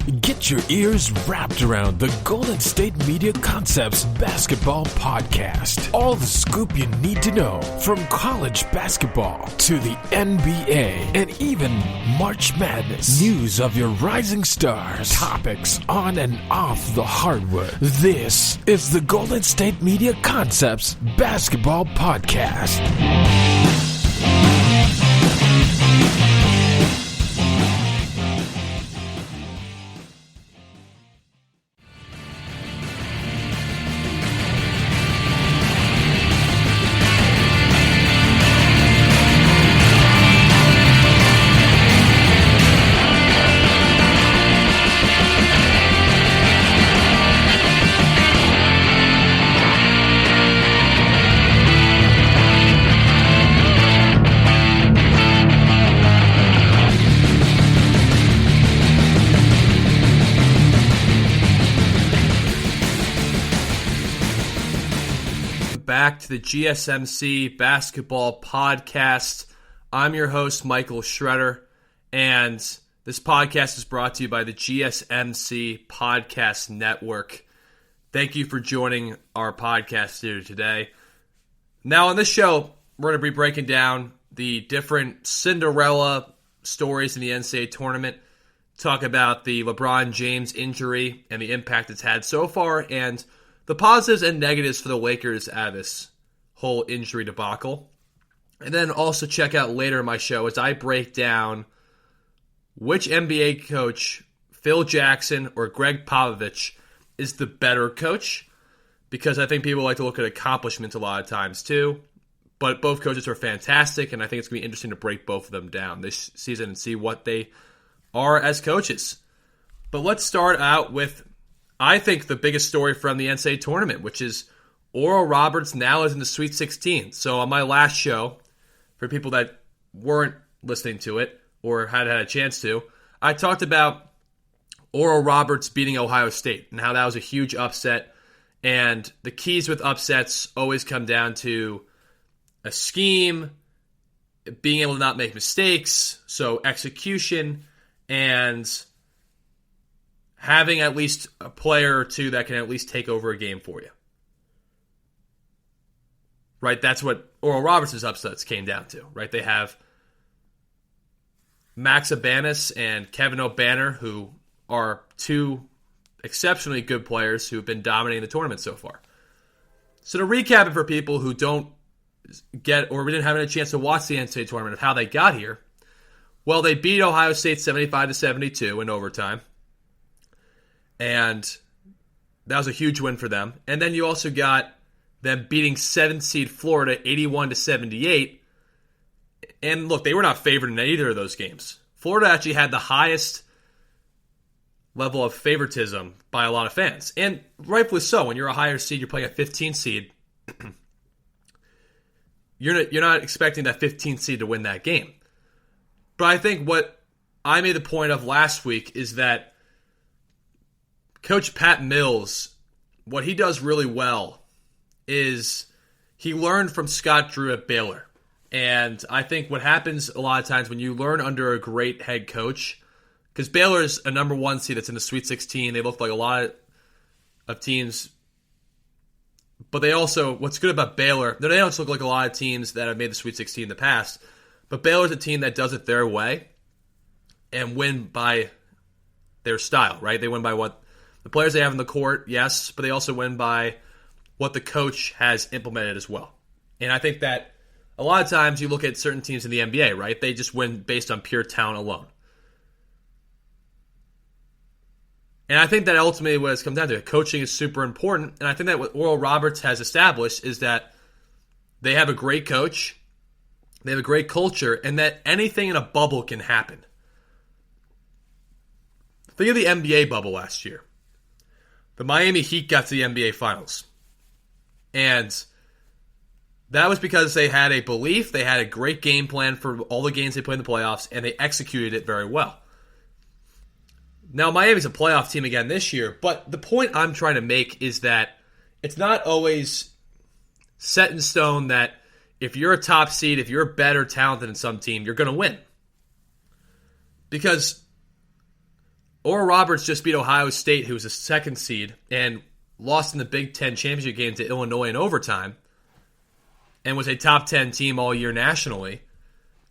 Get your ears wrapped around the Golden State Media Concepts Basketball Podcast. All the scoop you need to know, from college basketball to the NBA and even March Madness. News of your rising stars, topics on and off the hardwood. This is the Golden State Media Concepts Basketball Podcast. Back to the GSMC Basketball Podcast. I'm your host, Michael Schroeder, and this podcast is brought to you by the GSMC Podcast Network. Thank you for joining our podcast here today. Now, on this show, we're going to be breaking down the different Cinderella stories in the NCAA tournament, talk about the LeBron James injury and the impact it's had so far, and the positives and negatives for the Lakers out of this whole injury debacle. And then also check out later in my show as I break down which NBA coach, Phil Jackson or Gregg Popovich, is the better coach. Because I think people like to look at accomplishments a lot of times too. But both coaches are fantastic, and I think it's going to be interesting to break both of them down this season and see what they are as coaches. But let's start out with, I think, the biggest story from the NCAA tournament, which is Oral Roberts now is in the Sweet 16. So on my last show, for people that weren't listening to it or had a chance to, I talked about Oral Roberts beating Ohio State and how that was a huge upset. And the keys with upsets always come down to a scheme, being able to not make mistakes, so execution, and having at least a player or two that can at least take over a game for you. Right? That's what Oral Roberts' upsets came down to. Right? They have Max Abanis and Kevin O'Banner, who are two exceptionally good players who have been dominating the tournament so far. So to recap it for people who don't get, or we didn't have any chance to watch the NCAA tournament of how they got here, well, they beat Ohio State 75-72 in overtime. And that was a huge win for them. And then you also got them beating 7th seed Florida 81-78. And look, they were not favored in either of those games. Florida actually had the highest level of favoritism by a lot of fans. And rightfully so. When you're a higher seed, you're playing a 15 seed. You're not expecting that 15 seed to win that game. But I think what I made the point of last week is that Coach Pat Mills, what he does really well is he learned from Scott Drew at Baylor. And I think what happens a lot of times when you learn under a great head coach, because Baylor is a number one seed that's in the Sweet 16. They look like a lot of teams. But they also, what's good about Baylor, they don't look like a lot of teams that have made the Sweet 16 in the past. But Baylor's a team that does it their way and win by their style, right? They win by what the players they have in the court, yes, but they also win by what the coach has implemented as well. And I think that a lot of times you look at certain teams in the NBA, right? They just win based on pure talent alone. And I think that ultimately what it's come down to, coaching is super important. And I think that what Oral Roberts has established is that they have a great coach, they have a great culture, and that anything in a bubble can happen. Think of the NBA bubble last year. The Miami Heat got to the NBA Finals. And that was because they had a belief, they had a great game plan for all the games they played in the playoffs, and they executed it very well. Now, Miami's a playoff team again this year, but the point I'm trying to make is that it's not always set in stone that if you're a top seed, if you're better talented than some team, you're going to win. Because Oral Roberts just beat Ohio State, who was a second seed, and lost in the Big Ten championship game to Illinois in overtime, and was a top 10 team all year nationally.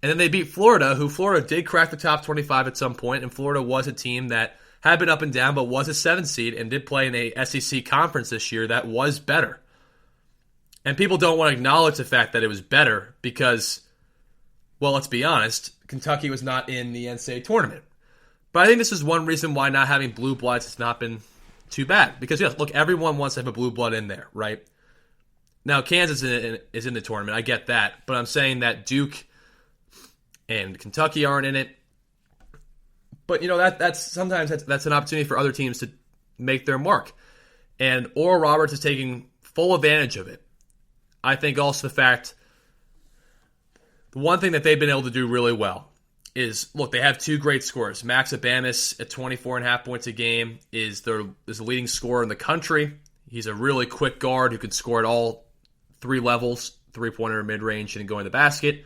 And then they beat Florida, who Florida did crack the top 25 at some point, and Florida was a team that had been up and down, but was a 7 seed and did play in a SEC conference this year that was better. And people don't want to acknowledge the fact that it was better because, well, let's be honest, Kentucky was not in the NCAA tournament. But I think this is one reason why not having blue bloods has not been too bad. Because, yes, look, everyone wants to have a blue blood in there, right? Now, Kansas is in the tournament. I get that. But I'm saying that Duke and Kentucky aren't in it. But, that's sometimes that's an opportunity for other teams to make their mark. And Oral Roberts is taking full advantage of it. I think also the fact, the one thing that they've been able to do really well is, look, they have 2 great scorers. Max Abamis at 24.5 points a game is the leading scorer in the country. He's a really quick guard who can score at all 3 levels, three-pointer, mid-range, and go in the basket.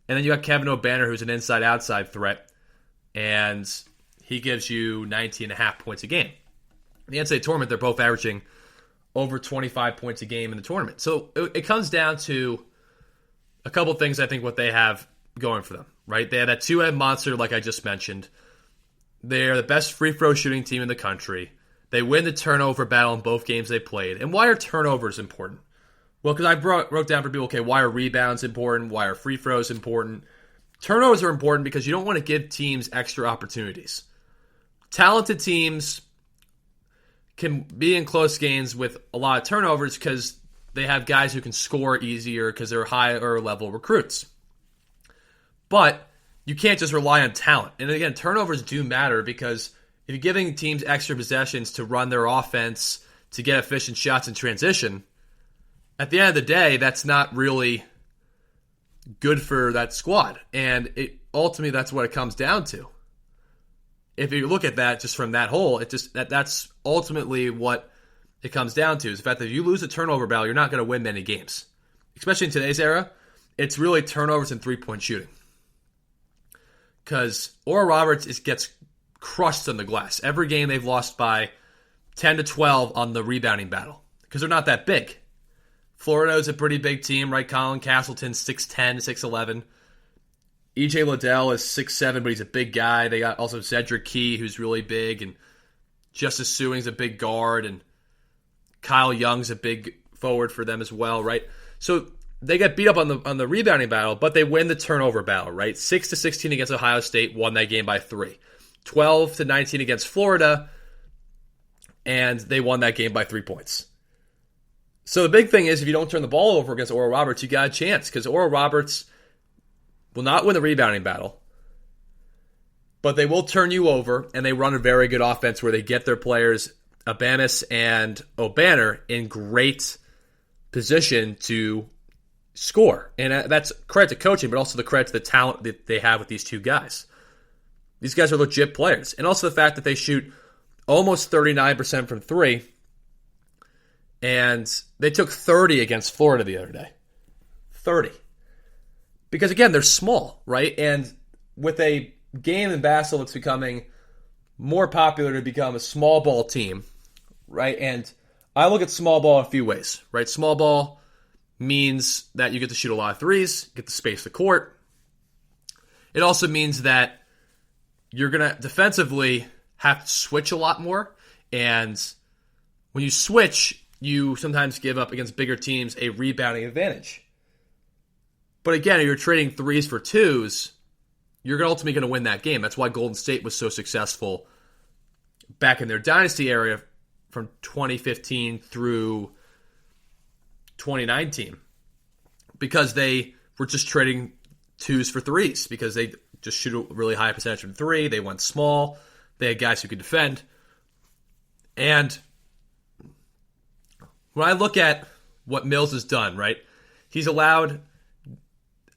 And then you got Kevin O'Banner, who's an inside-outside threat, and he gives you 19.5 points a game. In the NCAA tournament, they're both averaging over 25 points a game in the tournament. So it comes down to a couple things, I think, what they have going for them, right? They have that 2-head monster, like I just mentioned. They're the best free throw shooting team in the country. They win the turnover battle in both games they played. And why are turnovers important? Well, because I wrote down for people, okay, why are rebounds important? Why are free throws important? Turnovers are important because you don't want to give teams extra opportunities. Talented teams can be in close games with a lot of turnovers because they have guys who can score easier because they're higher level recruits. But you can't just rely on talent. And again, turnovers do matter because if you're giving teams extra possessions to run their offense, to get efficient shots in transition, at the end of the day, that's not really good for that squad. And ultimately, that's what it comes down to. If you look at that just from that whole, that's ultimately what it comes down to, is the fact that if you lose a turnover battle, you're not going to win many games. Especially in today's era, it's really turnovers and three-point shooting. Because Oral Roberts gets crushed on the glass. Every game they've lost by 10 to 12 on the rebounding battle because they're not that big. Florida is a pretty big team, right? Colin Castleton, 6'10", 6'11". E.J. Liddell is 6'7", but he's a big guy. They got also Cedric Key, who's really big, and Justice Sewing's a big guard, and Kyle Young's a big forward for them as well, right? So they get beat up on the rebounding battle, but they win the turnover battle, right? 6-16 against Ohio State, won that game by 3. 12-19 against Florida, and they won that game by 3 points. So the big thing is, if you don't turn the ball over against Oral Roberts, you got a chance, because Oral Roberts will not win the rebounding battle, but they will turn you over, and they run a very good offense where they get their players, Abamis and O'Banner, in great position to score. And that's credit to coaching, but also the credit to the talent that they have with these two guys. These guys are legit players. And also the fact that they shoot almost 39% from 3, and they took 30 against Florida the other day. 30. Because, again, they're small, right? And with a game in basketball that's becoming more popular to become a small ball team, right? And I look at small ball a few ways, right? Small ball means that you get to shoot a lot of threes, get to space the court. It also means that you're going to defensively have to switch a lot more. And when you switch, you sometimes give up against bigger teams a rebounding advantage. But again, if you're trading threes for twos, you're ultimately going to win that game. That's why Golden State was so successful back in their dynasty area from 2015 through 2019. Because they were just trading twos for threes. Because they just shoot a really high percentage from 3. They went small. They had guys who could defend. And when I look at what Mills has done, right, he's allowed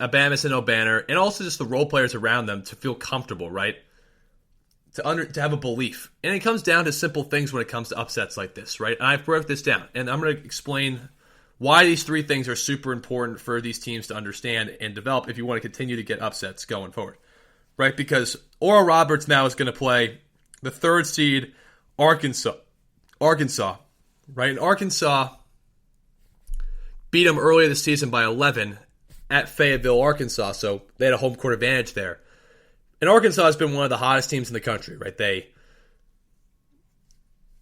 Abamis and O'Banner, and also just the role players around them to feel comfortable, right? To have a belief. And it comes down to simple things when it comes to upsets like this, right? And I've broke this down, and I'm going to explain why these 3 things are super important for these teams to understand and develop if you want to continue to get upsets going forward, right? Because Oral Roberts now is going to play the third seed, Arkansas, right? And Arkansas beat them earlier this season by 11 at Fayetteville, Arkansas, so they had a home court advantage there. And Arkansas has been one of the hottest teams in the country, right? They've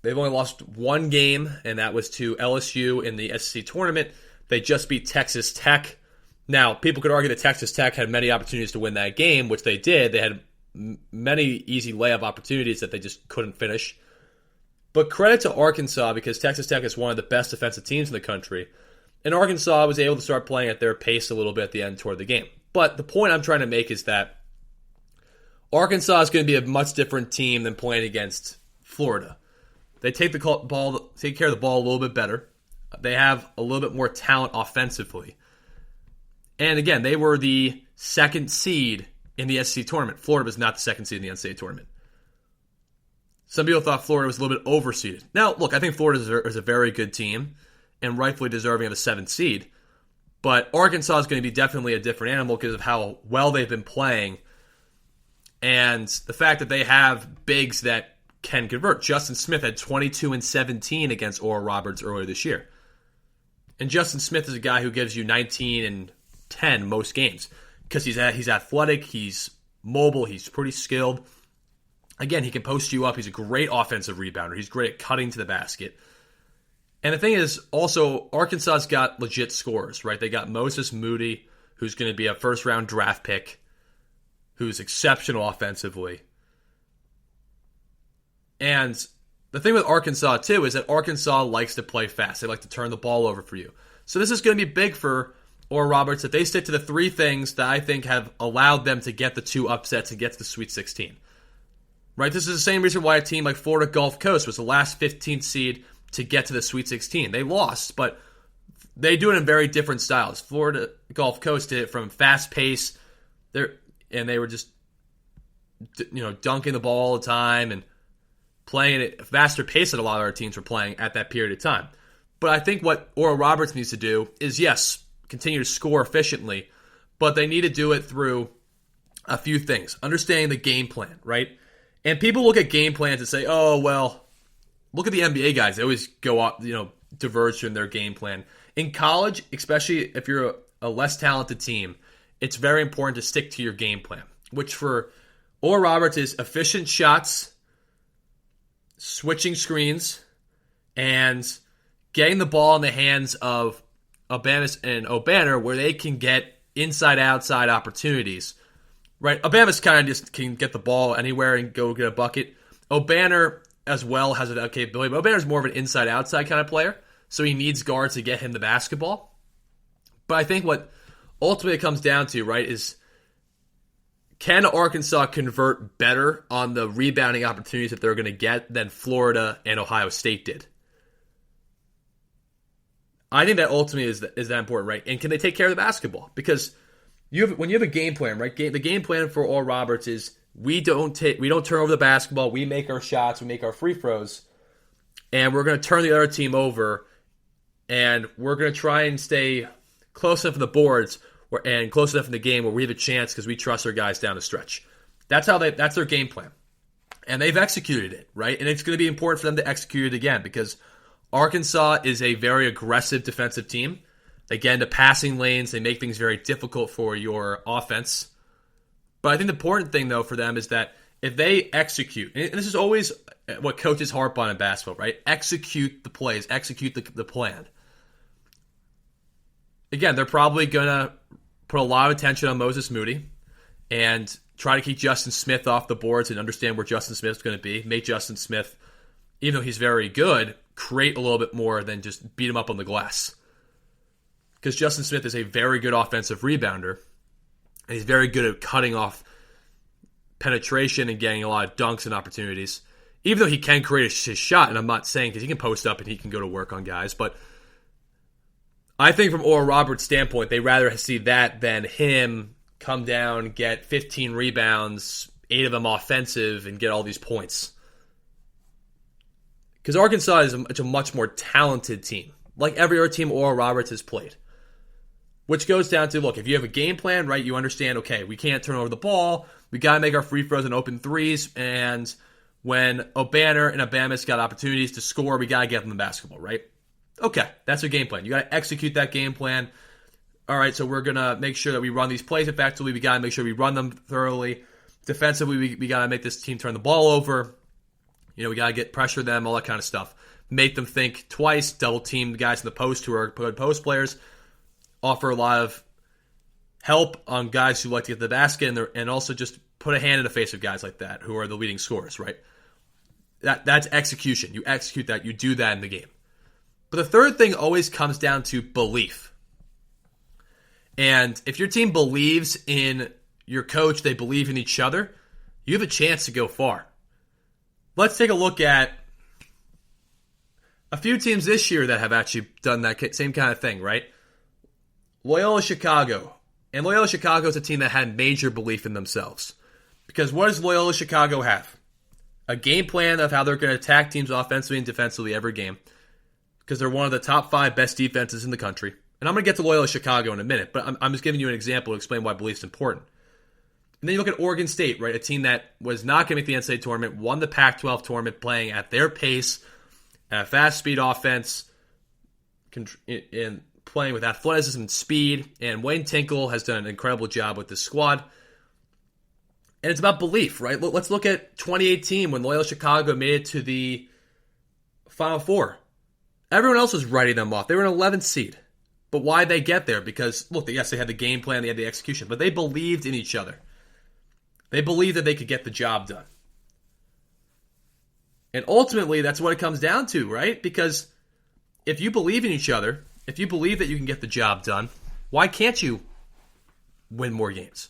only lost one game, and that was to LSU in the SEC tournament. They just beat Texas Tech. Now, people could argue that Texas Tech had many opportunities to win that game, which they did. They had many easy layup opportunities that they just couldn't finish. But credit to Arkansas, because Texas Tech is one of the best defensive teams in the country. And Arkansas was able to start playing at their pace a little bit at the end toward the game. But the point I'm trying to make is that Arkansas is going to be a much different team than playing against Florida. They take care of the ball a little bit better. They have a little bit more talent offensively. And again, they were the second seed in the SEC tournament. Florida was not the second seed in the NCAA tournament. Some people thought Florida was a little bit overseeded. Now, look, I think Florida is a very good team and rightfully deserving of a seventh seed. But Arkansas is going to be definitely a different animal because of how well they've been playing and the fact that they have bigs that can convert. Justin Smith had 22 and 17 against Oral Roberts earlier this year. And Justin Smith is a guy who gives you 19 and 10 most games because he's athletic, he's mobile, he's pretty skilled. Again, he can post you up. He's a great offensive rebounder. He's great at cutting to the basket. And the thing is, also, Arkansas's got legit scorers, right? They got Moses Moody, who's going to be a first-round draft pick, who's exceptional offensively. And the thing with Arkansas, too, is that Arkansas likes to play fast. They like to turn the ball over for you. So this is going to be big for Oral Roberts that they stick to the three things that I think have allowed them to get the two upsets and get to the Sweet 16. Right? This is the same reason why a team like Florida Gulf Coast was the last 15th seed to get to the Sweet 16. They lost, but they do it in very different styles. Florida Gulf Coast did it from fast pace, and they were just dunking the ball all the time and playing at a faster pace than a lot of our teams were playing at that period of time. But I think what Oral Roberts needs to do is, yes, continue to score efficiently, but they need to do it through a few things. Understanding the game plan, right? And people look at game plans and say, oh, well, look at the NBA guys. They always go up, diverge from their game plan. In college, especially if you're a less talented team, it's very important to stick to your game plan, which for Oral Roberts is efficient shots, switching screens, and getting the ball in the hands of Abamis and Obanor where they can get inside-outside opportunities. Right? Abamis kind of just can get the ball anywhere and go get a bucket. Obanor as well has that capability, but Obanor's more of an inside-outside kind of player, so he needs guards to get him the basketball. But I think what ultimately it comes down to, right, is can Arkansas convert better on the rebounding opportunities that they're going to get than Florida and Ohio State did? I think that ultimately is that important, right? And can they take care of the basketball? Because when you have a game plan, right? The game plan for Oral Roberts is we don't turn over the basketball. We make our shots. We make our free throws, and we're going to turn the other team over, and we're going to try and stay close enough in the boards and close enough in the game where we have a chance because we trust our guys down the stretch. That's their game plan, and they've executed it, right? And it's going to be important for them to execute it again because Arkansas is a very aggressive defensive team. They get into passing lanes. They make things very difficult for your offense. But I think the important thing, though, for them is that if they execute, and this is always what coaches harp on in basketball, right? Execute the plays, execute the plan. Again, they're probably going to put a lot of attention on Moses Moody and try to keep Justin Smith off the boards and understand where Justin Smith's going to be. Make Justin Smith, even though he's very good, create a little bit more than just beat him up on the glass. Because Justin Smith is a very good offensive rebounder, and he's very good at cutting off penetration and getting a lot of dunks and opportunities. Even though he can create his shot, and I'm not saying because he can post up and he can go to work on guys, but I think from Oral Roberts' standpoint, they rather see that than him come down, get 15 rebounds, 8 of them offensive, and get all these points. Because Arkansas is a much more talented team, like every other team Oral Roberts has played. Which goes down to, look, if you have a game plan, right, you understand, okay, we can't turn over the ball, we got to make our free throws and open threes, and when O'Banner and Abamis got opportunities to score, we got to get them the basketball, right? Okay, that's a game plan. You got to execute that game plan. All right, so we're going to make sure that we run these plays effectively. We got to make sure we run them thoroughly. Defensively, we got to make this team turn the ball over. We got to pressure them, all that kind of stuff. Make them think twice, double team the guys in the post who are good post players. Offer a lot of help on guys who like to get the basket, and also just put a hand in the face of guys like that who are the leading scorers, right? That's execution. You execute that. You do that in the game. But the third thing always comes down to belief. And if your team believes in your coach, they believe in each other, you have a chance to go far. Let's take a look at a few teams this year that have actually done that same kind of thing, right? Loyola Chicago. And Loyola Chicago is a team that had major belief in themselves. Because what does Loyola Chicago have? A game plan of how they're going to attack teams offensively and defensively every game. Because they're one of the top 5 best defenses in the country. And I'm going to get to Loyola Chicago in a minute, but I'm just giving you an example to explain why belief is important. And then you look at Oregon State, right? A team that was not going to make the NCAA tournament, won the Pac-12 tournament, playing at their pace, at a fast speed offense, and playing with athleticism and speed. And Wayne Tinkle has done an incredible job with this squad. And it's about belief, right? Let's look at 2018 when Loyola Chicago made it to the Final Four. Everyone else was writing them off. They were an 11th seed. But why did they get there? Because, look, yes, they had the game plan, they had the execution, but they believed in each other. They believed that they could get the job done. And ultimately, that's what it comes down to, right? Because if you believe in each other, if you believe that you can get the job done, why can't you win more games?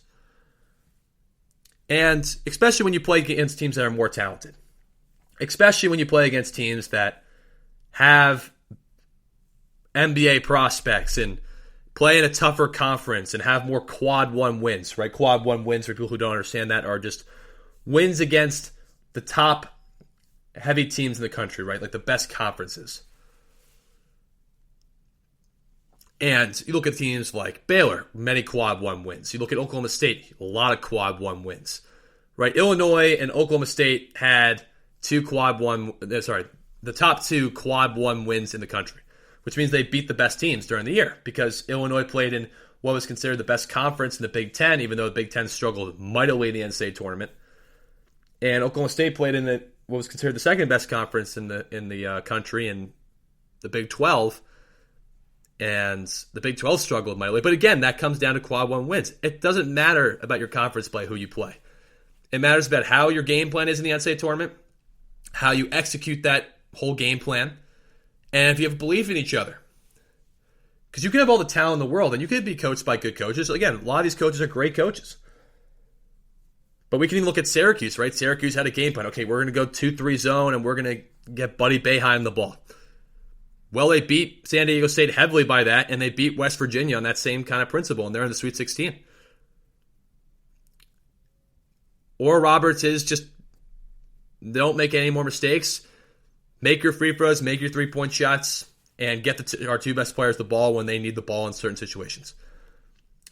And especially when you play against teams that are more talented. Especially when you play against teams that have NBA prospects and play in a tougher conference and have more quad 1 wins, right? Quad 1 wins, for people who don't understand that, are just wins against the top heavy teams in the country, right? Like the best conferences. And you look at teams like Baylor, many quad 1 wins. You look at Oklahoma State, a lot of quad 1 wins, right? Illinois and Oklahoma State had the top 2 quad 1 wins in the country, which means they beat the best teams during the year because Illinois played in what was considered the best conference in the Big Ten, even though the Big Ten struggled mightily in the NCAA tournament. And Oklahoma State played in what was considered the second best conference in the country, in the Big 12. And the Big 12 struggled mightily. But again, that comes down to quad 1 wins. It doesn't matter about your conference play, who you play. It matters about how your game plan is in the NCAA tournament, how you execute that whole game plan, and if you have belief in each other. Because you can have all the talent in the world, and you could be coached by good coaches. Again, a lot of these coaches are great coaches. But we can even look at Syracuse, right? Syracuse had a game plan. Okay, we're going to go 2-3 zone, and we're going to get Buddy Boeheim the ball. Well, they beat San Diego State heavily by that, and they beat West Virginia on that same kind of principle, and they're in the Sweet 16. Or Roberts is just, don't make any more mistakes. Make your free throws, make your three-point shots, and get our 2 best players the ball when they need the ball in certain situations.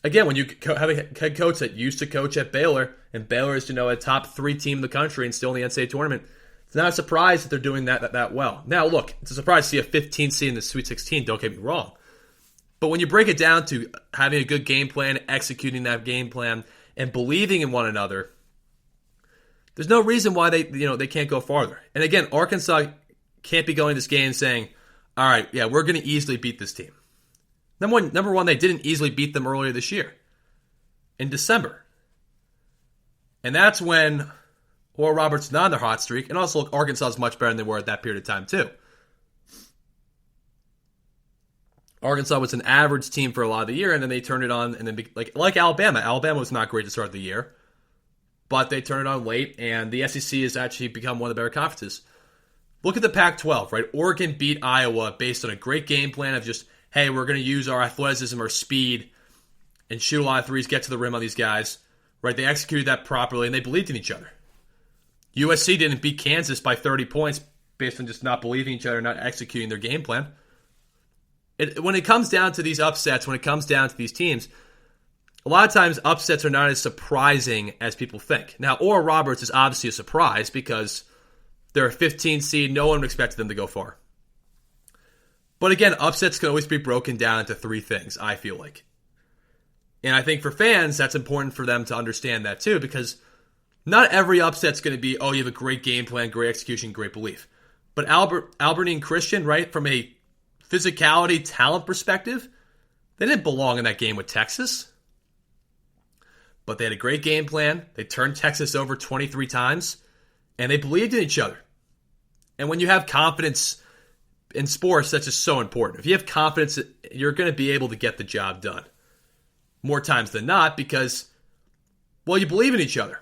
Again, when you have a head coach that used to coach at Baylor, and Baylor is, a top 3 team in the country and still in the NCAA tournament, it's not a surprise that they're doing that well. Now, look, it's a surprise to see a 15 seed in the Sweet 16, don't get me wrong. But when you break it down to having a good game plan, executing that game plan, and believing in one another, there's no reason why they can't go farther. And again, Arkansas can't be going this game saying, all right, yeah, we're going to easily beat this team. Number one, they didn't easily beat them earlier this year in December. And that's when Oral Roberts is not on their hot streak. And also, look, Arkansas is much better than they were at that period of time, too. Arkansas was an average team for a lot of the year, and then they turned it on, and then like Alabama. Alabama was not great to start the year, but they turned it on late, and the SEC has actually become one of the better conferences. Look at the Pac-12, right? Oregon beat Iowa based on a great game plan of just, hey, we're going to use our athleticism, our speed, and shoot a lot of threes, get to the rim on these guys. Right? They executed that properly, and they believed in each other. USC didn't beat Kansas by 30 points based on just not believing each other, not executing their game plan. When it comes down to these upsets, when it comes down to these teams, a lot of times upsets are not as surprising as people think. Now, Oral Roberts is obviously a surprise because They're a 15 seed. No one expected them to go far. But again, upsets can always be broken down into three things, I feel like. And I think for fans, that's important for them to understand that too, because not every upset's going to be, oh, you have a great game plan, great execution, great belief. But Albertine and Christian, right, from a physicality, talent perspective, they didn't belong in that game with Texas. But they had a great game plan. They turned Texas over 23 times, and they believed in each other. And when you have confidence in sports, that's just so important. If you have confidence, you're going to be able to get the job done. More times than not, because, well, you believe in each other.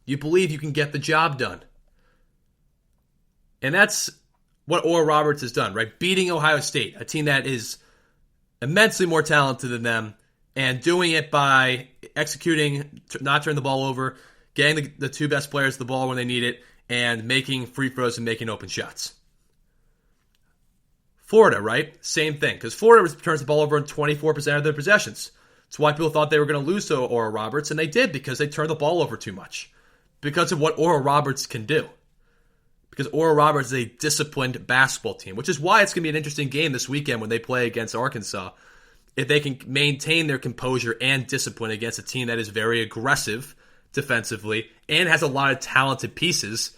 You believe you can get the job done. And that's what Oral Roberts has done, right? Beating Ohio State, a team that is immensely more talented than them, and doing it by executing, not turning the ball over, getting the two best players the ball when they need it, and making free throws and making open shots. Florida, right? Same thing, because Florida turns the ball over in 24% of their possessions. That's why people thought they were going to lose to Oral Roberts, and they did, because they turned the ball over too much. Because of what Oral Roberts can do. Because Oral Roberts is a disciplined basketball team, which is why it's going to be an interesting game this weekend when they play against Arkansas. If they can maintain their composure and discipline against a team that is very aggressive defensively and has a lot of talented pieces.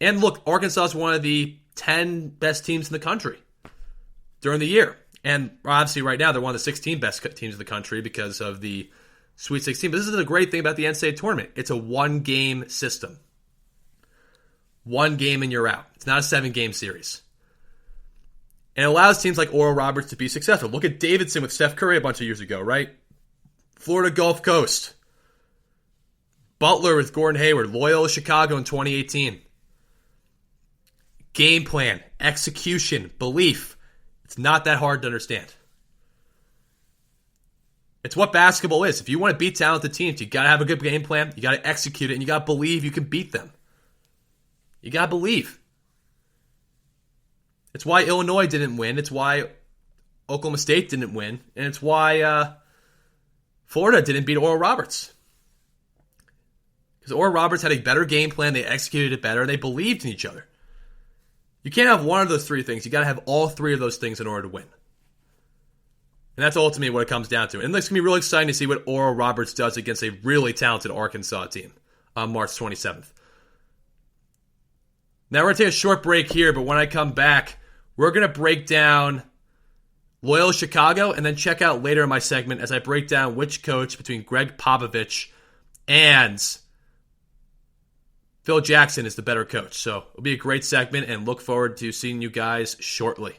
And look, Arkansas is one of the 10 best teams in the country during the year. And obviously right now they're one of the 16 best teams in the country because of the Sweet 16. But this is the great thing about the NCAA tournament. It's a one-game system. One game and you're out. It's not a 7-game series. And it allows teams like Oral Roberts to be successful. Look at Davidson with Steph Curry a bunch of years ago, right? Florida Gulf Coast. Butler with Gordon Hayward. Loyola Chicago in 2018. Game plan, execution, belief. It's not that hard to understand. It's what basketball is. If you want to beat talented teams, you got to have a good game plan, you got to execute it, and you got to believe you can beat them. You got to believe. It's why Illinois didn't win. It's why Oklahoma State didn't win. And it's why Florida didn't beat Oral Roberts. Because Oral Roberts had a better game plan, they executed it better, and they believed in each other. You can't have one of those three things. You got to have all three of those things in order to win. And that's ultimately what it comes down to. And it's going to be really exciting to see what Oral Roberts does against a really talented Arkansas team on March 27th. Now we're going to take a short break here, but when I come back, we're going to break down Loyola Chicago and then check out later in my segment as I break down which coach between Gregg Popovich and Phil Jackson is the better coach. So it'll be a great segment and look forward to seeing you guys shortly.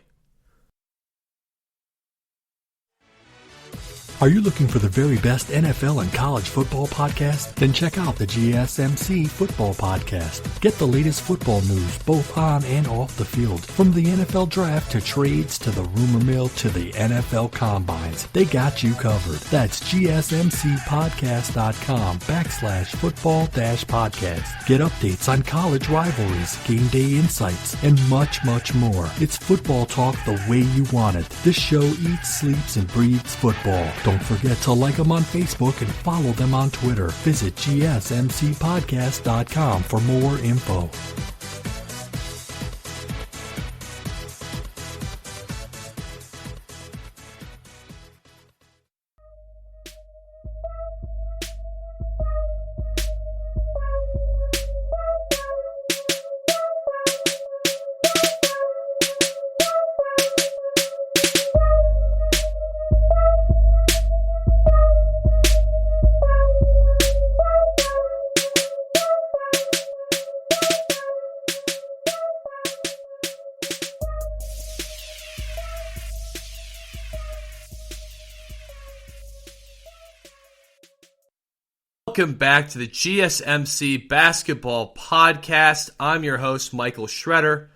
Are you looking for the very best NFL and college football podcast? Then check out the GSMC Football Podcast. Get the latest football news both on and off the field. From the NFL Draft to trades to the rumor mill to the NFL Combines, they got you covered. That's GSMCpodcast.com/football-podcast. Get updates on college rivalries, game day insights, and much, much more. It's football talk the way you want it. This show eats, sleeps, and breathes football. Don't forget to like them on Facebook and follow them on Twitter. Visit GSMCpodcast.com for more info. Welcome back to the GSMC Basketball Podcast. I'm your host, Michael Schroeder,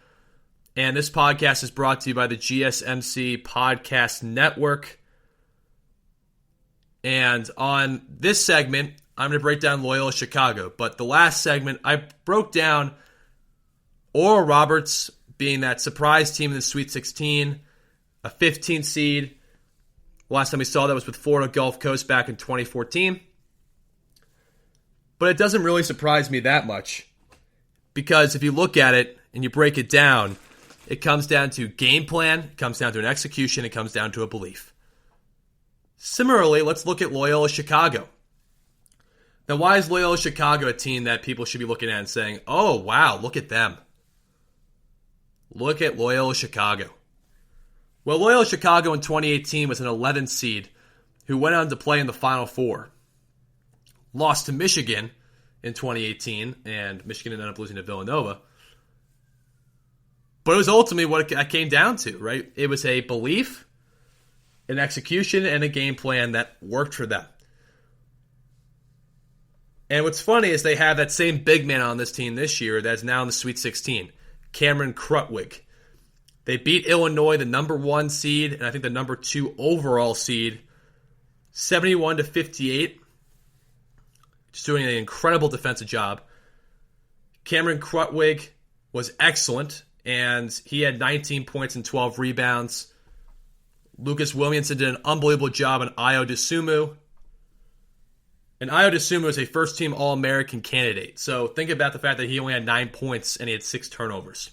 and this podcast is brought to you by the GSMC Podcast Network. And on this segment, I'm going to break down Loyola Chicago. But the last segment, I broke down Oral Roberts being that surprise team in the Sweet 16, a 15 seed. Last time we saw that was with Florida Gulf Coast back in 2014. But it doesn't really surprise me that much Because if you look at it and you break it down, it comes down to game plan, it comes down to an execution, it comes down to a belief. Similarly, let's look at Loyola Chicago. Now, why is Loyola Chicago a team that people should be looking at and saying, oh, wow, look at them? Look at Loyola Chicago. Well, Loyola Chicago in 2018 was an 11th seed who went on to play in the Final Four. Lost to Michigan in 2018, and Michigan ended up losing to Villanova. But it was ultimately what it came down to, right? It was a belief, an execution, and a game plan that worked for them. And what's funny is they have that same big man on this team this year that's now in the Sweet 16, Cameron Krutwig. They beat Illinois, the number 1 seed, and I think the number 2 overall seed, 71-58. Just doing an incredible defensive job. Cameron Krutwig was excellent, and he had 19 points and 12 rebounds. Lucas Williamson did an unbelievable job on Ayo Dosunmu. And Ayo Dosunmu is a first-team All-American candidate. So think about the fact that he only had 9 points and he had 6 turnovers.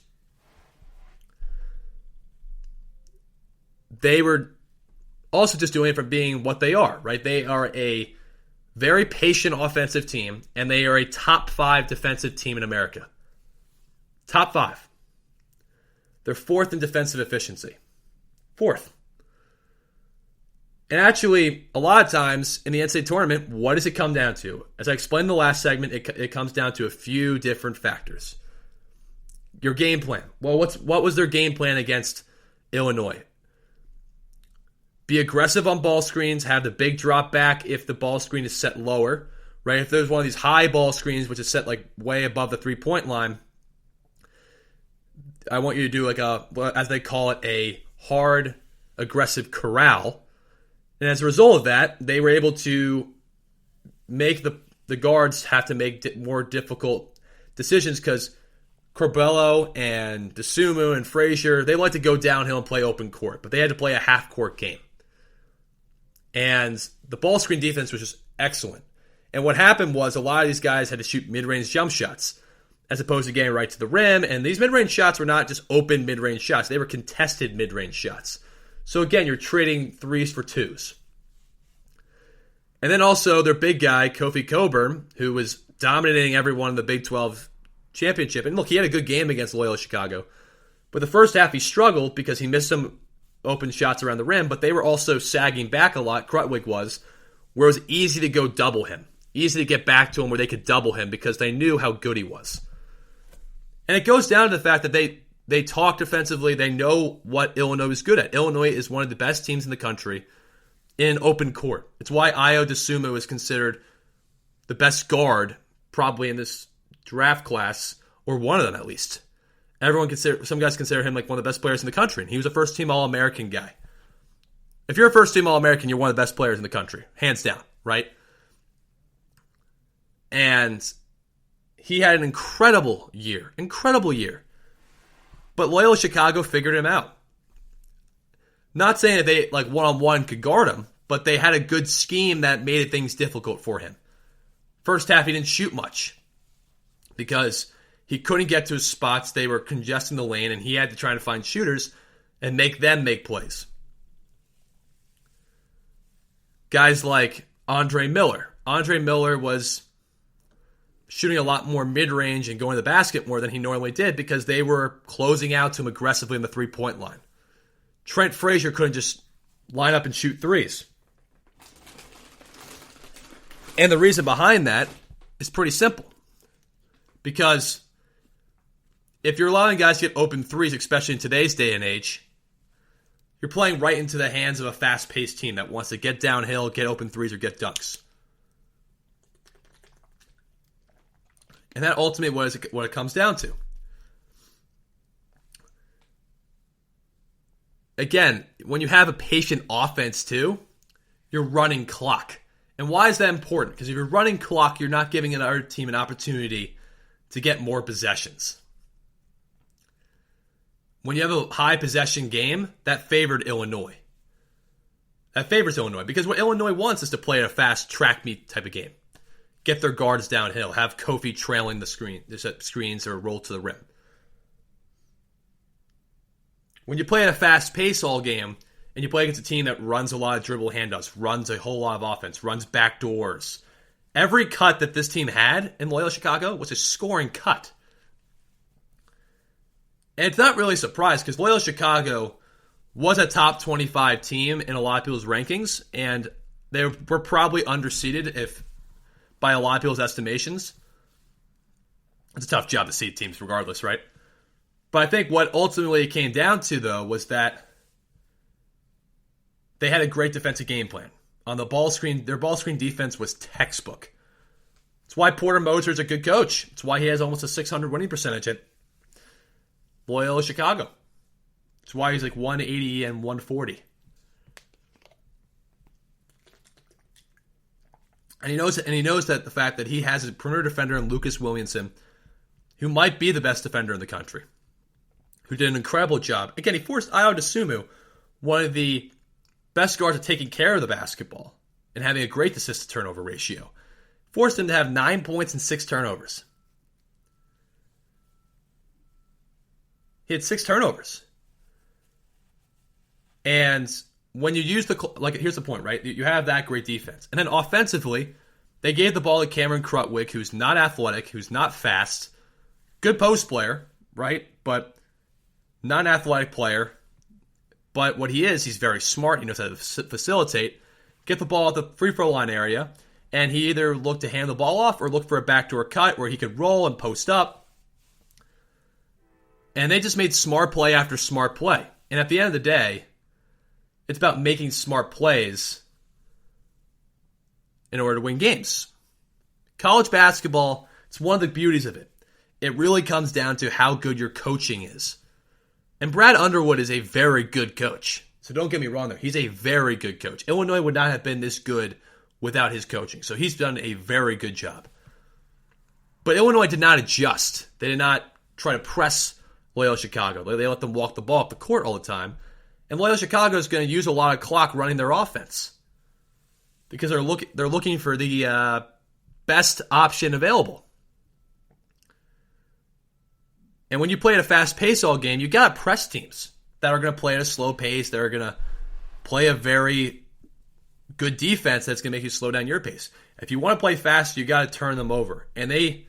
They were also just doing it from being what they are, right? They are a very patient offensive team, and they are a top 5 defensive team in America. Top 5. They're 4th in defensive efficiency. 4th. And actually, a lot of times in the NCAA tournament, what does it come down to? As I explained in the last segment, it comes down to a few different factors. Your game plan. Well, what was their game plan against Illinois? Be aggressive on ball screens, have the big drop back if the ball screen is set lower, right? If there's one of these high ball screens, which is set like way above the 3-point line, I want you to do like as they call it, a hard, aggressive corral. And as a result of that, they were able to make the guards have to make more difficult decisions because Corbello and Dosunmu and Frazier, they like to go downhill and play open court, but they had to play a half-court game. And the ball screen defense was just excellent. And what happened was a lot of these guys had to shoot mid-range jump shots as opposed to getting right to the rim. And these mid-range shots were not just open mid-range shots. They were contested mid-range shots. So again, you're trading 3s for 2s. And then also their big guy, Kofi Cockburn, who was dominating everyone in the Big 12 championship. And look, he had a good game against Loyola Chicago. But the first half he struggled because he missed some open shots around the rim, but they were also sagging back a lot, Krutwig was, where it was easy to go double him. Easy to get back to him where they could double him because they knew how good he was. And it goes down to the fact that they talk defensively. They know what Illinois is good at. Illinois is one of the best teams in the country in open court. It's why Ayo Dosunmu is considered the best guard probably in this draft class, or one of them at least. Some guys consider him like one of the best players in the country, and he was a first-team All-American guy. If you're a first-team All-American, you're one of the best players in the country, hands down, right? And he had an incredible year. But Loyola Chicago figured him out. Not saying that they like one-on-one could guard him, but they had a good scheme that made things difficult for him. First half, he didn't shoot much because he couldn't get to his spots. They were congesting the lane, and he had to try to find shooters and make them make plays. Guys like Andre Miller. Andre Miller was shooting a lot more mid-range and going to the basket more than he normally did because they were closing out to him aggressively in the three-point line. Trent Frazier couldn't just line up and shoot threes. And the reason behind that is pretty simple. Because if you're allowing guys to get open threes, especially in today's day and age, you're playing right into the hands of a fast-paced team that wants to get downhill, get open threes, or get dunks. And that ultimately what it comes down to. Again, when you have a patient offense too, you're running clock. And why is that important? Because if you're running clock, you're not giving another team an opportunity to get more possessions. When you have a high possession game, that favored Illinois. That favors Illinois because what Illinois wants is to play a fast track meet type of game. get their guards downhill, have Kofi trailing the screens or roll to the rim. When you play at a fast pace all game, and you play against a team that runs a lot of dribble handoffs, runs a whole lot of offense, runs back doors, every cut that this team had in Loyola Chicago was a scoring cut. And it's not really a surprise because Loyola Chicago was a top 25 team in a lot of people's rankings, and they were probably underseeded if by a lot of people's estimations. It's a tough job to seed teams regardless, right? But I think what ultimately it came down to, though, was that they had a great defensive game plan. On the ball screen, their ball screen defense was textbook. It's why Porter Moser's a good coach. It's why he has almost a 600 winning percentage at Loyola Chicago. It's why he's like 180 and 140. And he knows that the fact that he has a perimeter defender in Lucas Williamson, who might be the best defender in the country, who did an incredible job. Again, he forced Ayo Dosunmu, one of the best guards at taking care of the basketball and having a great assist-to-turnover ratio. Forced him to have 9 points and 6 turnovers. He had 6 turnovers. And when you use here's the point, right? You have that great defense. And then offensively, they gave the ball to Cameron Krutwig, who's not athletic, who's not fast. Good post player, right? But not an athletic player. But what he is, he's very smart. He knows how to facilitate. Get the ball at the free throw line area. And he either looked to hand the ball off or look for a backdoor cut where he could roll and post up. And they just made smart play after smart play. And at the end of the day, it's about making smart plays in order to win games. College basketball, it's one of the beauties of it. It really comes down to how good your coaching is. And Brad Underwood is a very good coach. So don't get me wrong there. He's a very good coach. Illinois would not have been this good without his coaching. So he's done a very good job. But Illinois did not adjust. They did not try to press Loyola Chicago. They let them walk the ball up the court all the time. And Loyola Chicago is going to use a lot of clock running their offense because they're looking for the best option available. And when you play at a fast pace all game, you got to press teams that are going to play at a slow pace. They're going to play a very good defense that's going to make you slow down your pace. If you want to play fast, you got to turn them over. And they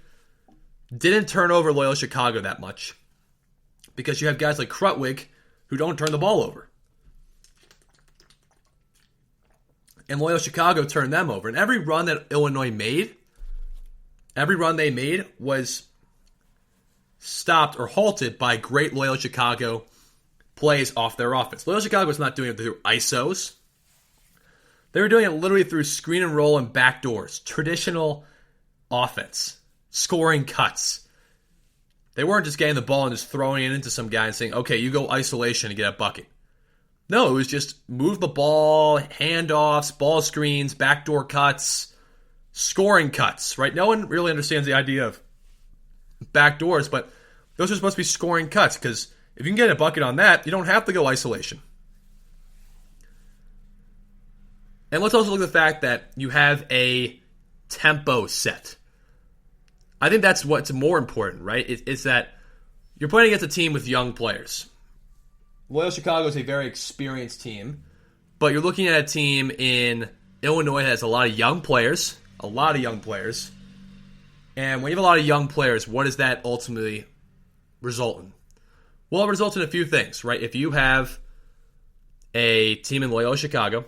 didn't turn over Loyola Chicago that much because you have guys like Krutwig who don't turn the ball over. And Loyola Chicago turned them over. And every run that Illinois made, every run they made was stopped or halted by great Loyola Chicago plays off their offense. Loyola Chicago was not doing it through ISOs. They were doing it literally through screen and roll and backdoors. Traditional offense. Scoring cuts. They weren't just getting the ball and just throwing it into some guy and saying, okay, you go isolation and get a bucket. No, it was just move the ball, handoffs, ball screens, backdoor cuts, scoring cuts, right? No one really understands the idea of backdoors, but those are supposed to be scoring cuts because if you can get a bucket on that, you don't have to go isolation. And let's also look at the fact that you have a tempo set. I think that's what's more important, right? It's that you're playing against a team with young players. Loyola Chicago is a very experienced team, but you're looking at a team in Illinois that has a lot of young players. And when you have a lot of young players, what does that ultimately result in? Well, it results in a few things, right? If you have a team in Loyola Chicago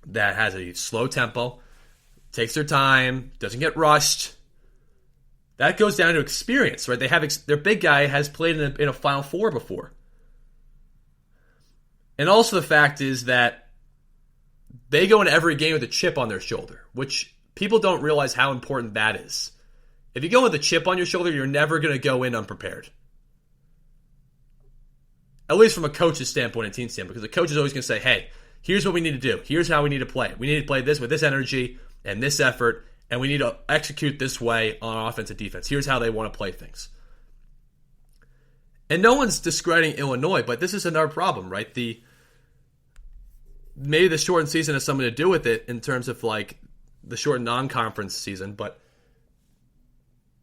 that has a slow tempo, takes their time, doesn't get rushed, that goes down to experience, right? They have their big guy has played in a Final Four before. And also the fact is that they go into every game with a chip on their shoulder, which people don't realize how important that is. If you go with a chip on your shoulder, you're never going to go in unprepared. At least from a coach's standpoint and team standpoint, because the coach is always going to say, hey, here's what we need to do. Here's how we need to play. We need to play this with this energy and this effort, and we need to execute this way on offense and defense. Here's how they want to play things. And no one's discrediting Illinois, but this is another problem, right? Maybe the shortened season has something to do with it in terms of like the short non-conference season, but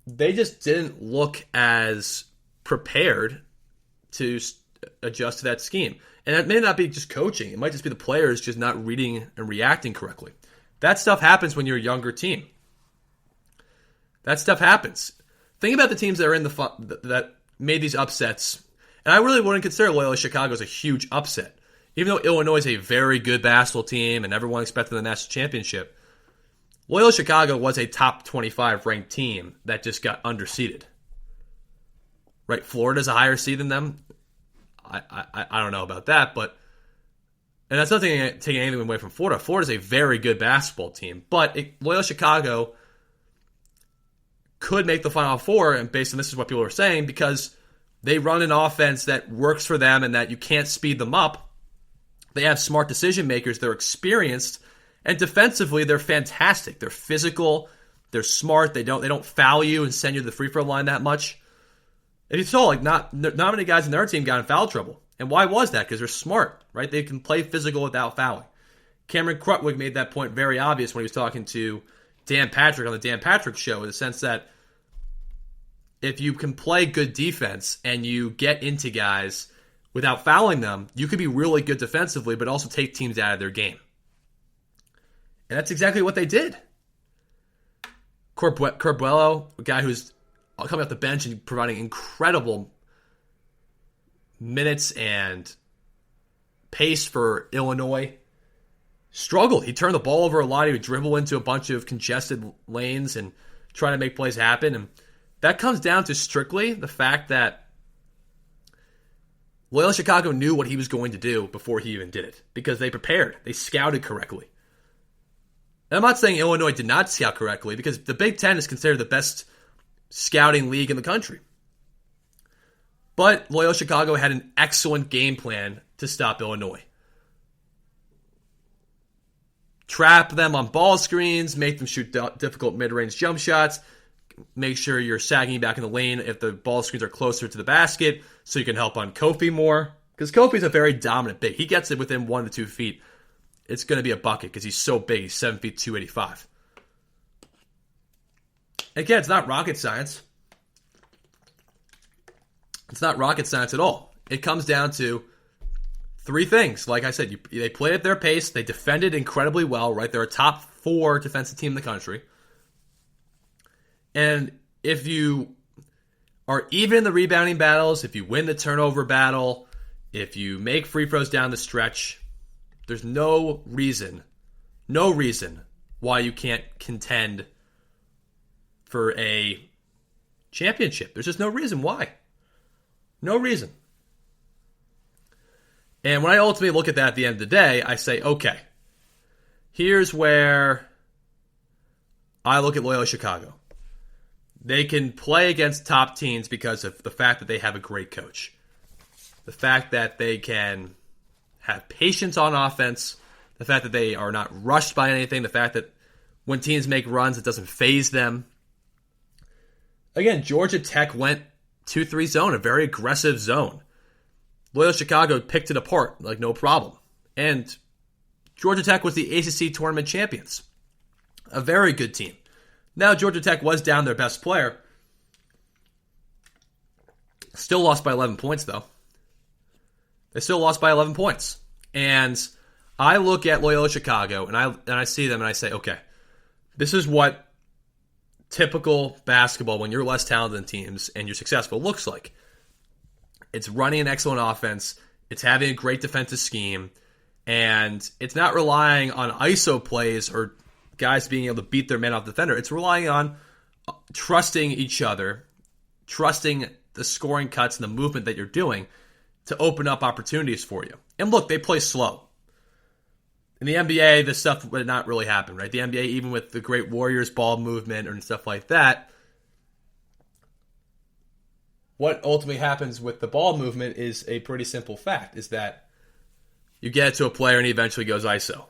they just didn't look as prepared to adjust to that scheme. And it may not be just coaching. It might just be the players just not reading and reacting correctly. That stuff happens when you're a younger team. That stuff happens. Think about the teams that are in that made these upsets. And I really wouldn't consider Loyola Chicago as a huge upset. Even though Illinois is a very good basketball team and everyone expected the national championship, Loyola Chicago was a top 25 ranked team that just got underseeded. Right? Florida's a higher seed than them. I don't know about that, but and that's not taking anything away from Florida. Florida's a very good basketball team, but Loyola Chicago could make the Final Four, and based on this is what people are saying, because they run an offense that works for them and that you can't speed them up. They have smart decision makers. They're experienced, and defensively they're fantastic. They're physical. They're smart. They don't foul you and send you to the free throw line that much. If you saw, not many guys in their team got in foul trouble. And why was that? Because they're smart, right? They can play physical without fouling. Cameron Krutwig made that point very obvious when he was talking to Dan Patrick on the Dan Patrick Show, in the sense that if you can play good defense and you get into guys without fouling them, you could be really good defensively, but also take teams out of their game. And that's exactly what they did. Corbuelo, a guy who's coming off the bench and providing incredible minutes and pace for Illinois, struggled. He turned the ball over a lot. He would dribble into a bunch of congested lanes and try to make plays happen. And that comes down to strictly the fact that Loyola Chicago knew what he was going to do before he even did it, because they prepared. They scouted correctly. And I'm not saying Illinois did not scout correctly, because the Big Ten is considered the best scouting league in the country. But Loyola Chicago had an excellent game plan to stop Illinois. Trap them on ball screens, make them shoot difficult mid-range jump shots, make sure you're sagging back in the lane if the ball screens are closer to the basket so you can help on Kofi more. Because Kofi's a very dominant big. He gets it within 1 to 2 feet. It's going to be a bucket because he's so big. He's 7 feet 285. Again, it's not rocket science. It's not rocket science at all. It comes down to 3 things. Like I said, they played at their pace. They defended incredibly well, right? They're a top 4 defensive team in the country. And if you are even in the rebounding battles, if you win the turnover battle, if you make free throws down the stretch, there's no reason why you can't contend for a championship. There's just no reason why. No reason. And when I ultimately look at that at the end of the day, I say, okay, here's where I look at Loyola Chicago. They can play against top teams because of the fact that they have a great coach. The fact that they can have patience on offense. The fact that they are not rushed by anything. The fact that when teams make runs, it doesn't faze them. Again, Georgia Tech went 2-3 zone, a very aggressive zone. Loyola Chicago picked it apart, like no problem. And Georgia Tech was the ACC tournament champions. A very good team. Now, Georgia Tech was down their best player. Still lost by 11 points, though. They still lost by 11 points. And I look at Loyola Chicago, and I see them, and I say, okay, this is what typical basketball, when you're less talented than teams and you're successful, looks like. It's running an excellent offense. It's having a great defensive scheme. And it's not relying on ISO plays or guys being able to beat their man off the defender. It's relying on trusting each other, trusting the scoring cuts and the movement that you're doing to open up opportunities for you. And look, they play slow. In the NBA, this stuff would not really happen, right? The NBA, even with the great Warriors ball movement and stuff like that, what ultimately happens with the ball movement is a pretty simple fact, is that you get it to a player and he eventually goes ISO.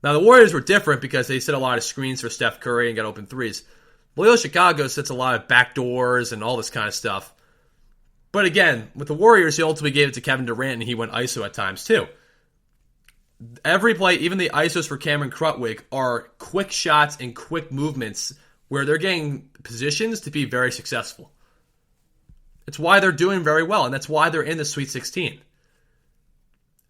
Now, the Warriors were different because they set a lot of screens for Steph Curry and got open threes. Loyola Chicago sets a lot of backdoors and all this kind of stuff. But again, with the Warriors, he ultimately gave it to Kevin Durant and he went ISO at times too. every play, even the ISOs for Cameron Krutwig, are quick shots and quick movements where they're getting positions to be very successful. It's why they're doing very well, and that's why they're in the Sweet 16.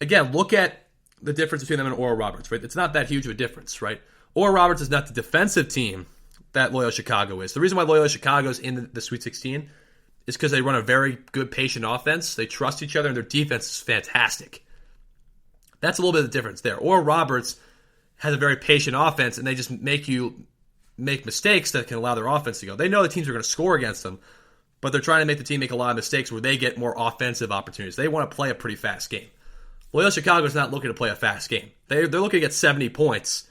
Again, look at the difference between them and Oral Roberts, right? It's not that huge of a difference, right? Oral Roberts is not the defensive team that Loyola Chicago is. The reason why Loyola Chicago is in the Sweet 16 is because they run a very good, patient offense. They trust each other, and their defense is fantastic. That's a little bit of the difference there. Oral Roberts has a very patient offense, and they just make you make mistakes that can allow their offense to go. They know the teams are going to score against them, but they're trying to make the team make a lot of mistakes where they get more offensive opportunities. They want to play a pretty fast game. Loyola Chicago is not looking to play a fast game. They're looking to get 70 points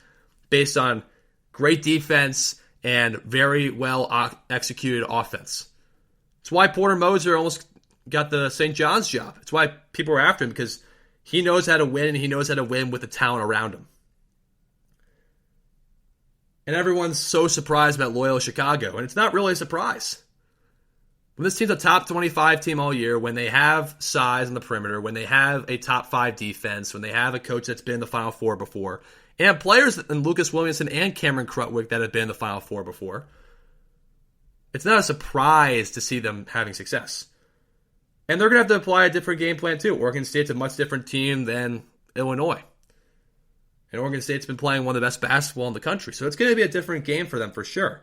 based on great defense and very well executed offense. It's why Porter Moser almost got the St. John's job. It's why people were after him, because he knows how to win, and he knows how to win with the talent around him. And everyone's so surprised about Loyola Chicago, and it's not really a surprise. When this team's a top 25 team all year, when they have size on the perimeter, when they have a top 5 defense, when they have a coach that's been in the Final Four before, and players in Lucas Williamson and Cameron Krutwig that have been in the Final Four before, it's not a surprise to see them having success. And they're going to have to apply a different game plan too. Oregon State's a much different team than Illinois. And Oregon State's been playing one of the best basketball in the country. So it's going to be a different game for them for sure.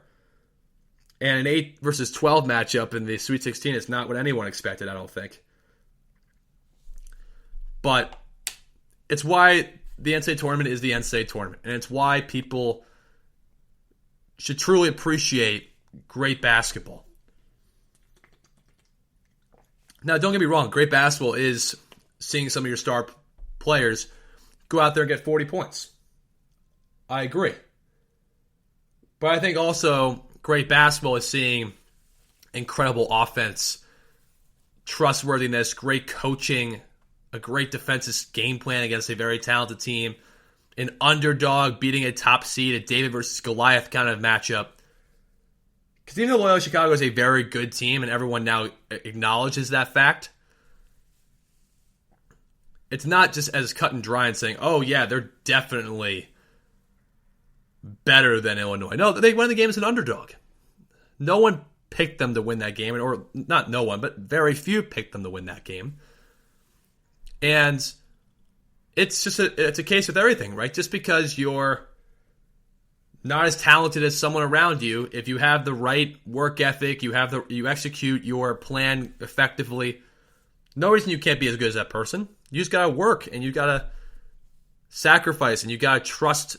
And an 8 versus 12 matchup in the Sweet 16 is not what anyone expected, I don't think. But it's why the NCAA tournament is the NCAA tournament. And it's why people should truly appreciate great basketball. Now, don't get me wrong. Great basketball is seeing some of your star players go out there and get 40 points. I agree. But I think also great basketball is seeing incredible offense, trustworthiness, great coaching, a great defensive game plan against a very talented team, an underdog beating a top seed, a David versus Goliath kind of matchup. Because even though Loyola Chicago is a very good team and everyone now acknowledges that fact, it's not just as cut and dry and saying, oh yeah, they're definitely better than Illinois. No, they won the game as an underdog. No one picked them to win that game, or not no one, but very few picked them to win that game. And it's just it's a case with everything, right? Just because you're not as talented as someone around you, if you have the right work ethic, you execute your plan effectively, no reason you can't be as good as that person. You just gotta work, and you gotta sacrifice, and you gotta trust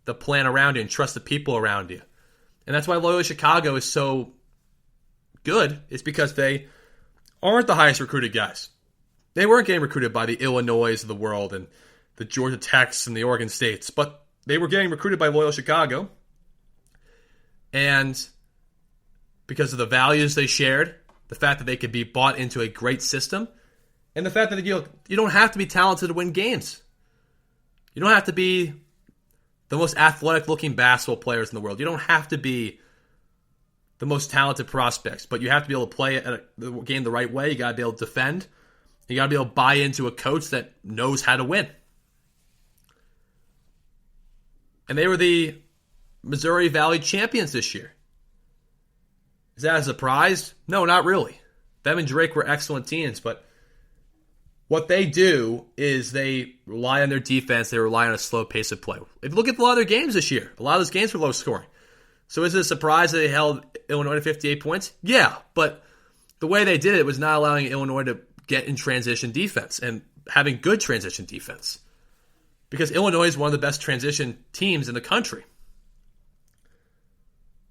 the plan around you and trust the people around you. And that's why Loyola Chicago is so good. It's because they aren't the highest recruited guys. They weren't getting recruited by the Illinois of the world and the Georgia Techs and the Oregon States, but they were getting recruited by Loyola Chicago. And because of the values they shared, the fact that they could be bought into a great system, and the fact that you don't have to be talented to win games. You don't have to be the most athletic-looking basketball players in the world. You don't have to be the most talented prospects, but you have to be able to play the game the right way. You got to be able to defend. You got to be able to buy into a coach that knows how to win. And they were the Missouri Valley champions this year. Is that a surprise? No, not really. Them and Drake were excellent teams, but what they do is they rely on their defense. They rely on a slow pace of play. If you look at a lot of their games this year, a lot of those games were low scoring. So is it a surprise that they held Illinois to 58 points? Yeah, but the way they did it was not allowing Illinois to get in transition defense and having good transition defense. Because Illinois is one of the best transition teams in the country.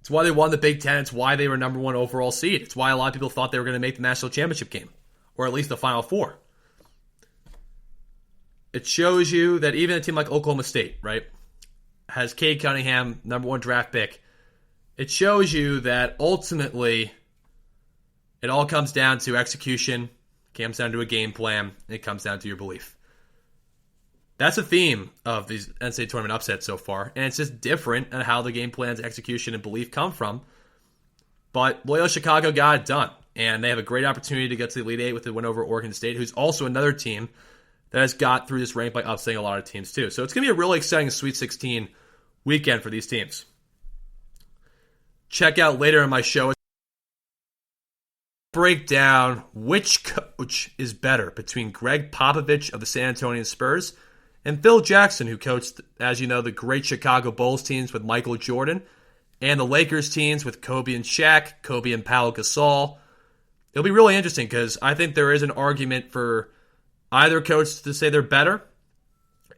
It's why they won the Big Ten. It's why they were number 1 overall seed. It's why a lot of people thought they were going to make the national championship game, or at least the Final Four. It shows you that even a team like Oklahoma State, right, has Cade Cunningham, number 1 draft pick. It shows you that ultimately it all comes down to execution, it comes down to a game plan, and it comes down to your belief. That's a theme of these NCAA tournament upsets so far, and it's just different on how the game plans, execution, and belief come from. But Loyola Chicago got it done, and they have a great opportunity to get to the Elite Eight with the win over Oregon State, who's also another team that has got through this rank by upsetting a lot of teams too. So it's going to be a really exciting Sweet 16 weekend for these teams. Check out later in my show, break down which coach is better between Gregg Popovich of the San Antonio Spurs and Phil Jackson, who coached, as you know, the great Chicago Bulls teams with Michael Jordan and the Lakers teams with Kobe and Shaq, Kobe and Pau Gasol. It'll be really interesting because I think there is an argument for either coach to say they're better,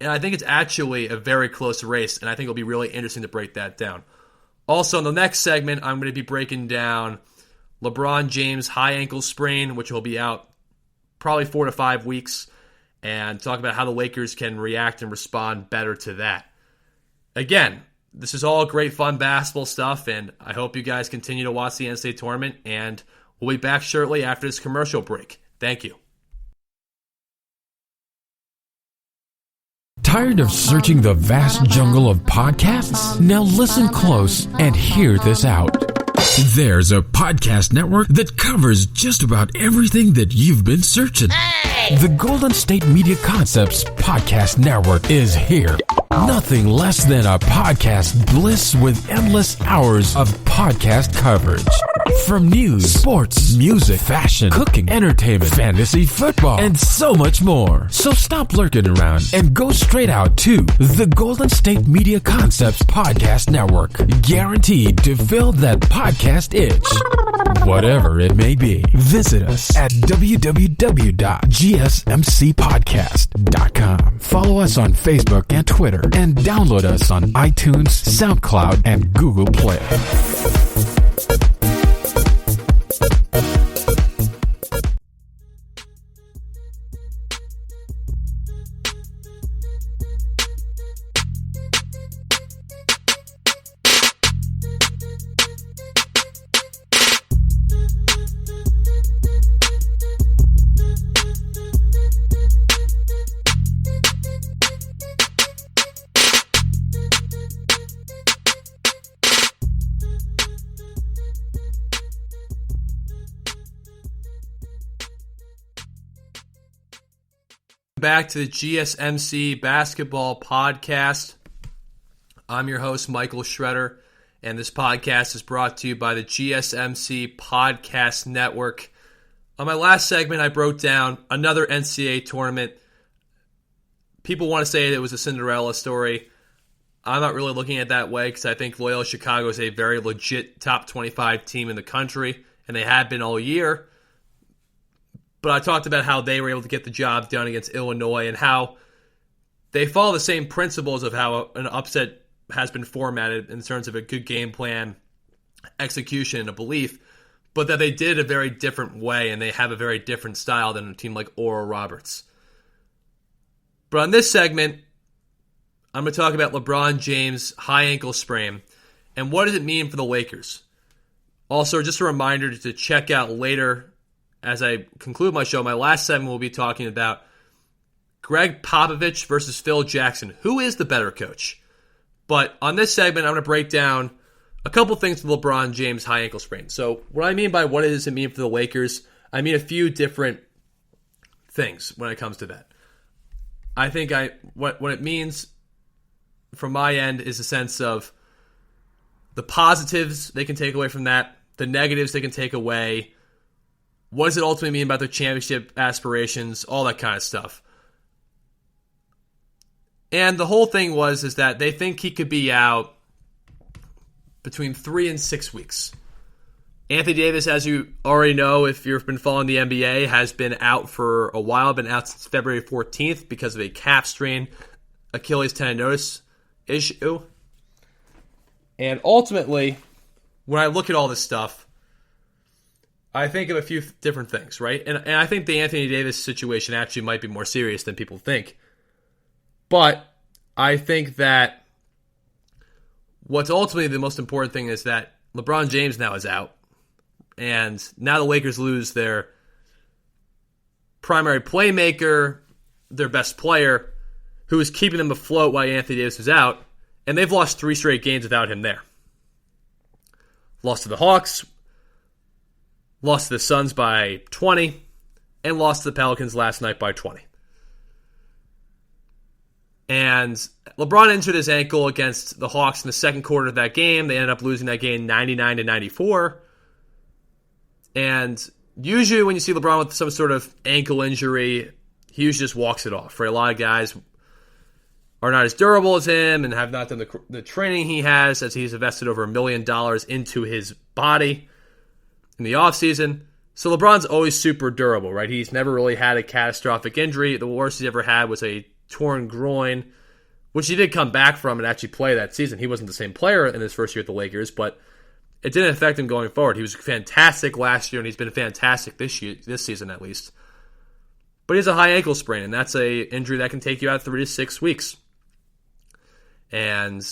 and I think it's actually a very close race, and I think it'll be really interesting to break that down. Also, in the next segment, I'm going to be breaking down LeBron James' high ankle sprain, which will be out probably 4 to 5 weeks, and talk about how the Lakers can react and respond better to that. Again, this is all great fun basketball stuff, and I hope you guys continue to watch the NCAA tournament, and we'll be back shortly after this commercial break. Thank you. Tired of searching the vast jungle of podcasts? Now listen close and hear this out. There's a podcast network that covers just about everything that you've been searching. Hey! The Golden State Media Concepts Podcast Network is here. Nothing less than a podcast bliss with endless hours of podcast coverage. From news, sports, music, fashion, cooking, entertainment, fantasy, football, and so much more. So stop lurking around and go straight out to the Golden State Media Concepts Podcast Network. Guaranteed to fill that podcast itch. Whatever it may be. Visit us at www.gsmcpodcast.com. Follow us on Facebook and Twitter, and download us on iTunes, SoundCloud, and Google Play. Back to the GSMC Basketball Podcast. I'm your host, Michael Shredder, and this podcast is brought to you by the GSMC Podcast Network. On my last segment, I broke down another NCAA tournament. People want to say it was a Cinderella story. I'm not really looking at it that way because I think Loyola Chicago is a very legit top 25 team in the country, and they have been all year. But I talked about how they were able to get the job done against Illinois and how they follow the same principles of how an upset has been formatted in terms of a good game plan, execution, and a belief, but that they did it a very different way and they have a very different style than a team like Oral Roberts. But on this segment, I'm going to talk about LeBron James' high ankle sprain and what does it mean for the Lakers. Also, just a reminder to check out later as I conclude my show, my last segment will be talking about Gregg Popovich versus Phil Jackson. Who is the better coach? But on this segment, I'm going to break down a couple things with LeBron James' high ankle sprain. So what I mean by what does it mean for the Lakers, I mean a few different things when it comes to that. I think what it means from my end is a sense of the positives they can take away from that, the negatives they can take away. What does it ultimately mean about their championship aspirations, all that kind of stuff. And the whole thing is that they think he could be out between 3 and 6 weeks. Anthony Davis, as you already know, if you've been following the NBA, has been out for a while, been out since February 14th because of a calf strain, Achilles tendinosis issue. And ultimately, when I look at all this stuff, I think of a few different things, right? And I think the Anthony Davis situation actually might be more serious than people think. But I think that what's ultimately the most important thing is that LeBron James now is out. And now the Lakers lose their primary playmaker, their best player, who was keeping them afloat while Anthony Davis was out. And they've lost 3 straight games without him there. Lost to the Hawks, lost to the Suns by 20, and lost to the Pelicans last night by 20. And LeBron injured his ankle against the Hawks in the second quarter of that game. They ended up losing that game 99-94. And usually when you see LeBron with some sort of ankle injury, he usually just walks it off. Right? A lot of guys are not as durable as him and have not done the training he has, as he's invested over $1 million into his body in the offseason. So LeBron's always super durable, right? He's never really had a catastrophic injury. The worst he's ever had was a torn groin, which he did come back from and actually play that season. He wasn't the same player in his first year at the Lakers, but it didn't affect him going forward. He was fantastic last year, and he's been fantastic this season at least. But he has a high ankle sprain, and that's a injury that can take you out 3 to 6 weeks. And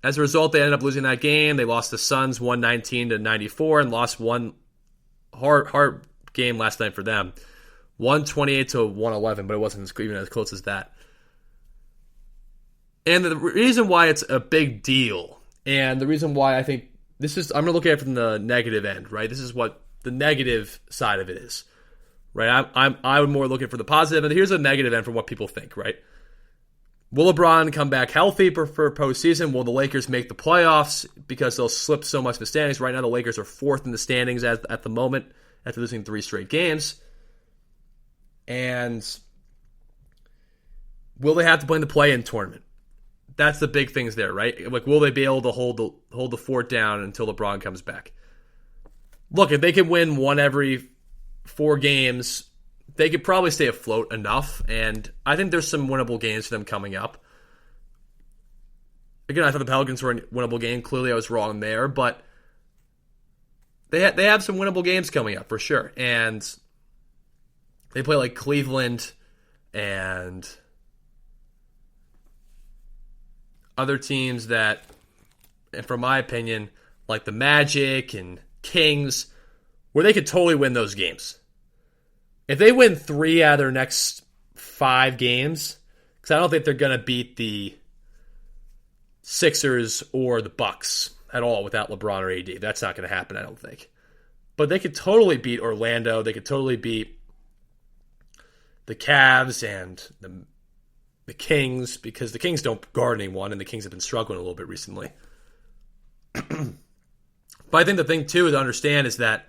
as a result, they ended up losing that game. They lost the Suns 119-94 and lost one hard game last night for them, 128-111, but it wasn't even as close as that. And the reason why it's a big deal, and the reason why I think I'm going to look at it from the negative end, right? This is what the negative side of it is, right? I'm more looking for the positive, and here's a negative end from what people think, right? Will LeBron come back healthy for postseason? Will the Lakers make the playoffs because they'll slip so much in the standings? Right now, the Lakers are 4th in the standings at the moment after losing 3 straight games. And will they have to play in the play-in tournament? That's the big things there, right? Like, will they be able to hold the fort down until LeBron comes back? Look, if they can win one every 4 games, they could probably stay afloat enough, and I think there's some winnable games for them coming up. Again, I thought the Pelicans were a winnable game. Clearly, I was wrong there, but they have some winnable games coming up for sure. And they play like Cleveland and other teams that, and from my opinion, like the Magic and Kings, where they could totally win those games. If they win 3 out of their next 5 games, because I don't think they're going to beat the Sixers or the Bucks at all without LeBron or AD. That's not going to happen, I don't think. But they could totally beat Orlando. They could totally beat the Cavs and the Kings, because the Kings don't guard anyone, and the Kings have been struggling a little bit recently. But I think the thing, too, to understand is that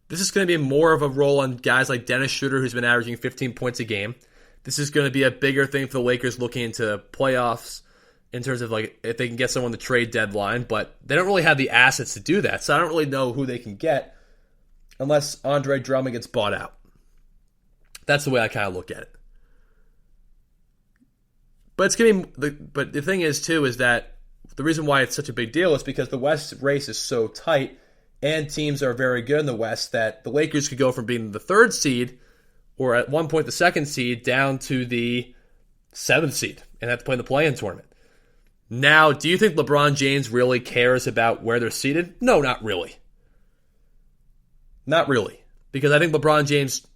this is going to be more of a role on guys like Dennis Schroeder, who's been averaging 15 points a game. This is going to be a bigger thing for the Lakers looking into playoffs in terms of like if they can get someone to trade deadline, but they don't really have the assets to do that, so I don't really know who they can get unless Andre Drummond gets bought out. That's the way I kind of look at it. But it's going to be, but the thing is too is that the reason why it's such a big deal is because the West race is so tight. And teams are very good in the West that the Lakers could go from being the 3rd seed, or at one point the 2nd seed, down to the 7th seed and have to play in the play-in tournament. Now, do you think LeBron James really cares about where they're seated? No, not really. Not really. Because I think LeBron James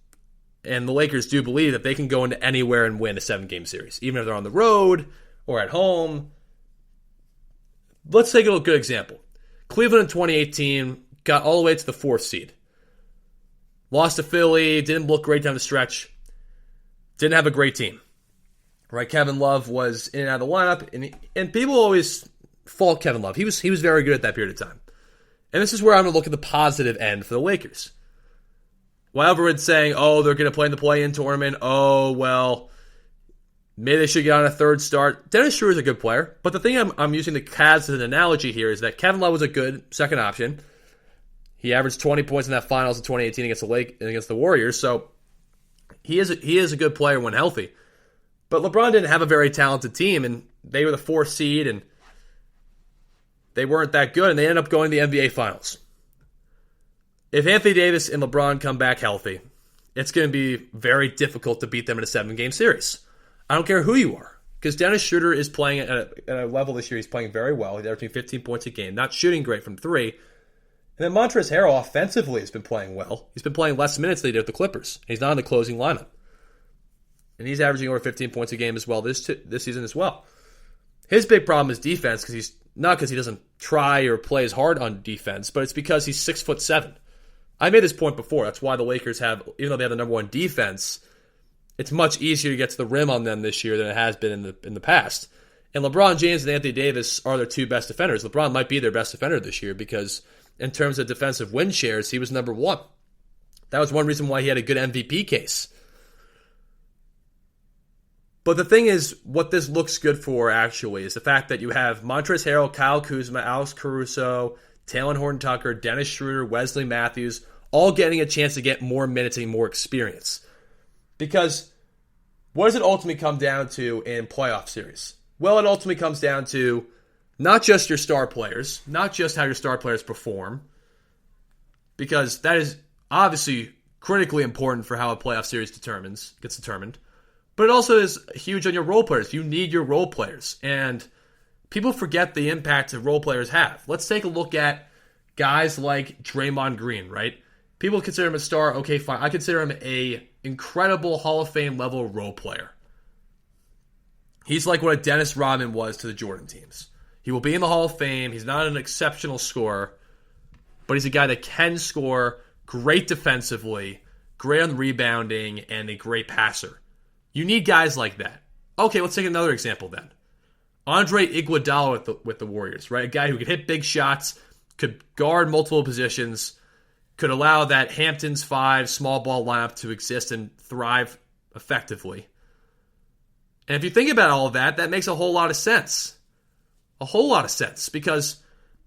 and the Lakers do believe that they can go into anywhere and win a 7-game series, even if they're on the road or at home. Let's take a good example. Cleveland in 2018 got all the way to the 4th seed. Lost to Philly, didn't look great down the stretch. Didn't have a great team. Right, Kevin Love was in and out of the lineup, and people always fault Kevin Love. He was very good at that period of time. And this is where I'm going to look at the positive end for the Lakers. While everyone's saying, oh, they're going to play in the play-in tournament, oh, well, maybe they should get on a 3rd start. Dennis Schroeder is a good player, but the thing I'm using the Cavs as an analogy here is that Kevin Love was a good second option. He averaged 20 points in that finals in 2018 against the Warriors, so he is a good player when healthy. But LeBron didn't have a very talented team, and they were the 4th seed, and they weren't that good, and they ended up going to the NBA Finals. If Anthony Davis and LeBron come back healthy, it's going to be very difficult to beat them in a 7-game series. I don't care who you are, because Dennis Schroeder is playing at a level this year. He's playing very well. He's averaging 15 points a game, not shooting great from 3. And then Montrezl Harrell offensively has been playing well. He's been playing less minutes than he did with the Clippers. He's not in the closing lineup. And he's averaging over 15 points a game as well this season as well. His big problem is defense, because he's not because he doesn't try or play as hard on defense, but it's because he's 6'7". I made this point before. That's why the Lakers have, even though they have the number 1 defense it's much easier to get to the rim on them this year than it has been in the past. And LeBron James and Anthony Davis are their two best defenders. LeBron might be their best defender this year because in terms of defensive win shares, he was number one. That was one reason why he had a good MVP case. But the thing is, what this looks good for actually is the fact that you have Montrezl Harrell, Kyle Kuzma, Alex Caruso, Talen Horton-Tucker, Dennis Schroeder, Wesley Matthews, all getting a chance to get more minutes and more experience. Because what does it ultimately come down to in playoff series? Well, it ultimately comes down to not just your star players, not just how your star players perform, because that is obviously critically important for how a playoff series gets determined, but it also is huge on your role players. You need your role players, and people forget the impact that role players have. Let's take a look at guys like Draymond Green, right? People consider him a star. Okay, fine. I consider him a incredible Hall of Fame level role player. He's like what a Dennis Rodman was to the Jordan teams. He will be in the Hall of Fame. He's not an exceptional scorer, but he's a guy that can score, great defensively, great on rebounding, and a great passer. You need guys like that. Okay, let's take another example then. Andre Iguodala with the Warriors, right? A guy who could hit big shots, could guard multiple positions, could allow that Hamptons 5 small ball lineup to exist and thrive effectively. And if you think about all of that, that makes a whole lot of sense. A whole lot of sense. Because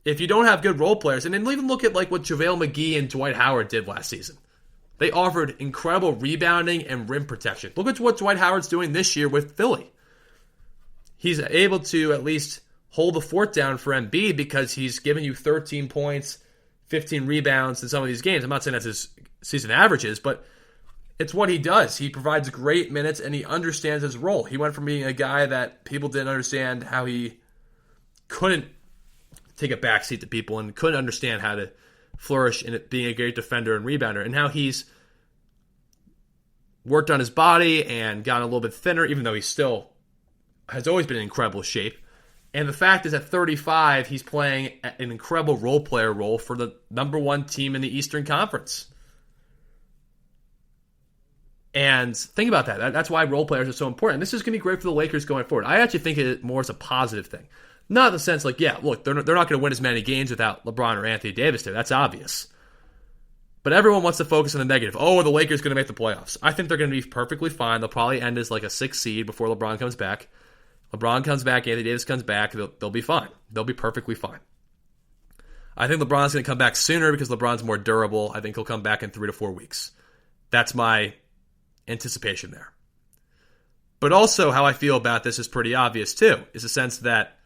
if you don't have good role players, and then even look at like what JaVale McGee and Dwight Howard did last season. They offered incredible rebounding and rim protection. Look at what Dwight Howard's doing this year with Philly. He's able to at least hold the fort down for Embiid because he's giving you 13 points, 15 rebounds in some of these games. I'm not saying that's his season averages, but it's what he does. He provides great minutes, and he understands his role. He went from being a guy that people didn't understand how he couldn't take a backseat to people and couldn't understand how to flourish in being a great defender and rebounder, and how he's worked on his body and gotten a little bit thinner, even though he still has always been in incredible shape. And the fact is, at 35, he's playing an incredible role player role for the number one team in the Eastern Conference. And think about that. That's why role players are so important. This is going to be great for the Lakers going forward. I actually think it more as a positive thing. Not in the sense like, yeah, look, they're not going to win as many games without LeBron or Anthony Davis there. That's obvious. But everyone wants to focus on the negative. Oh, the Lakers are going to make the playoffs. I think they're going to be perfectly fine. They'll probably end as like a 6th seed before LeBron comes back. LeBron comes back, Anthony Davis comes back, they'll be fine. They'll be perfectly fine. I think LeBron's going to come back sooner because LeBron's more durable. I think he'll come back in 3 to 4 weeks. That's my anticipation there. But also how I feel about this is pretty obvious too, is the sense that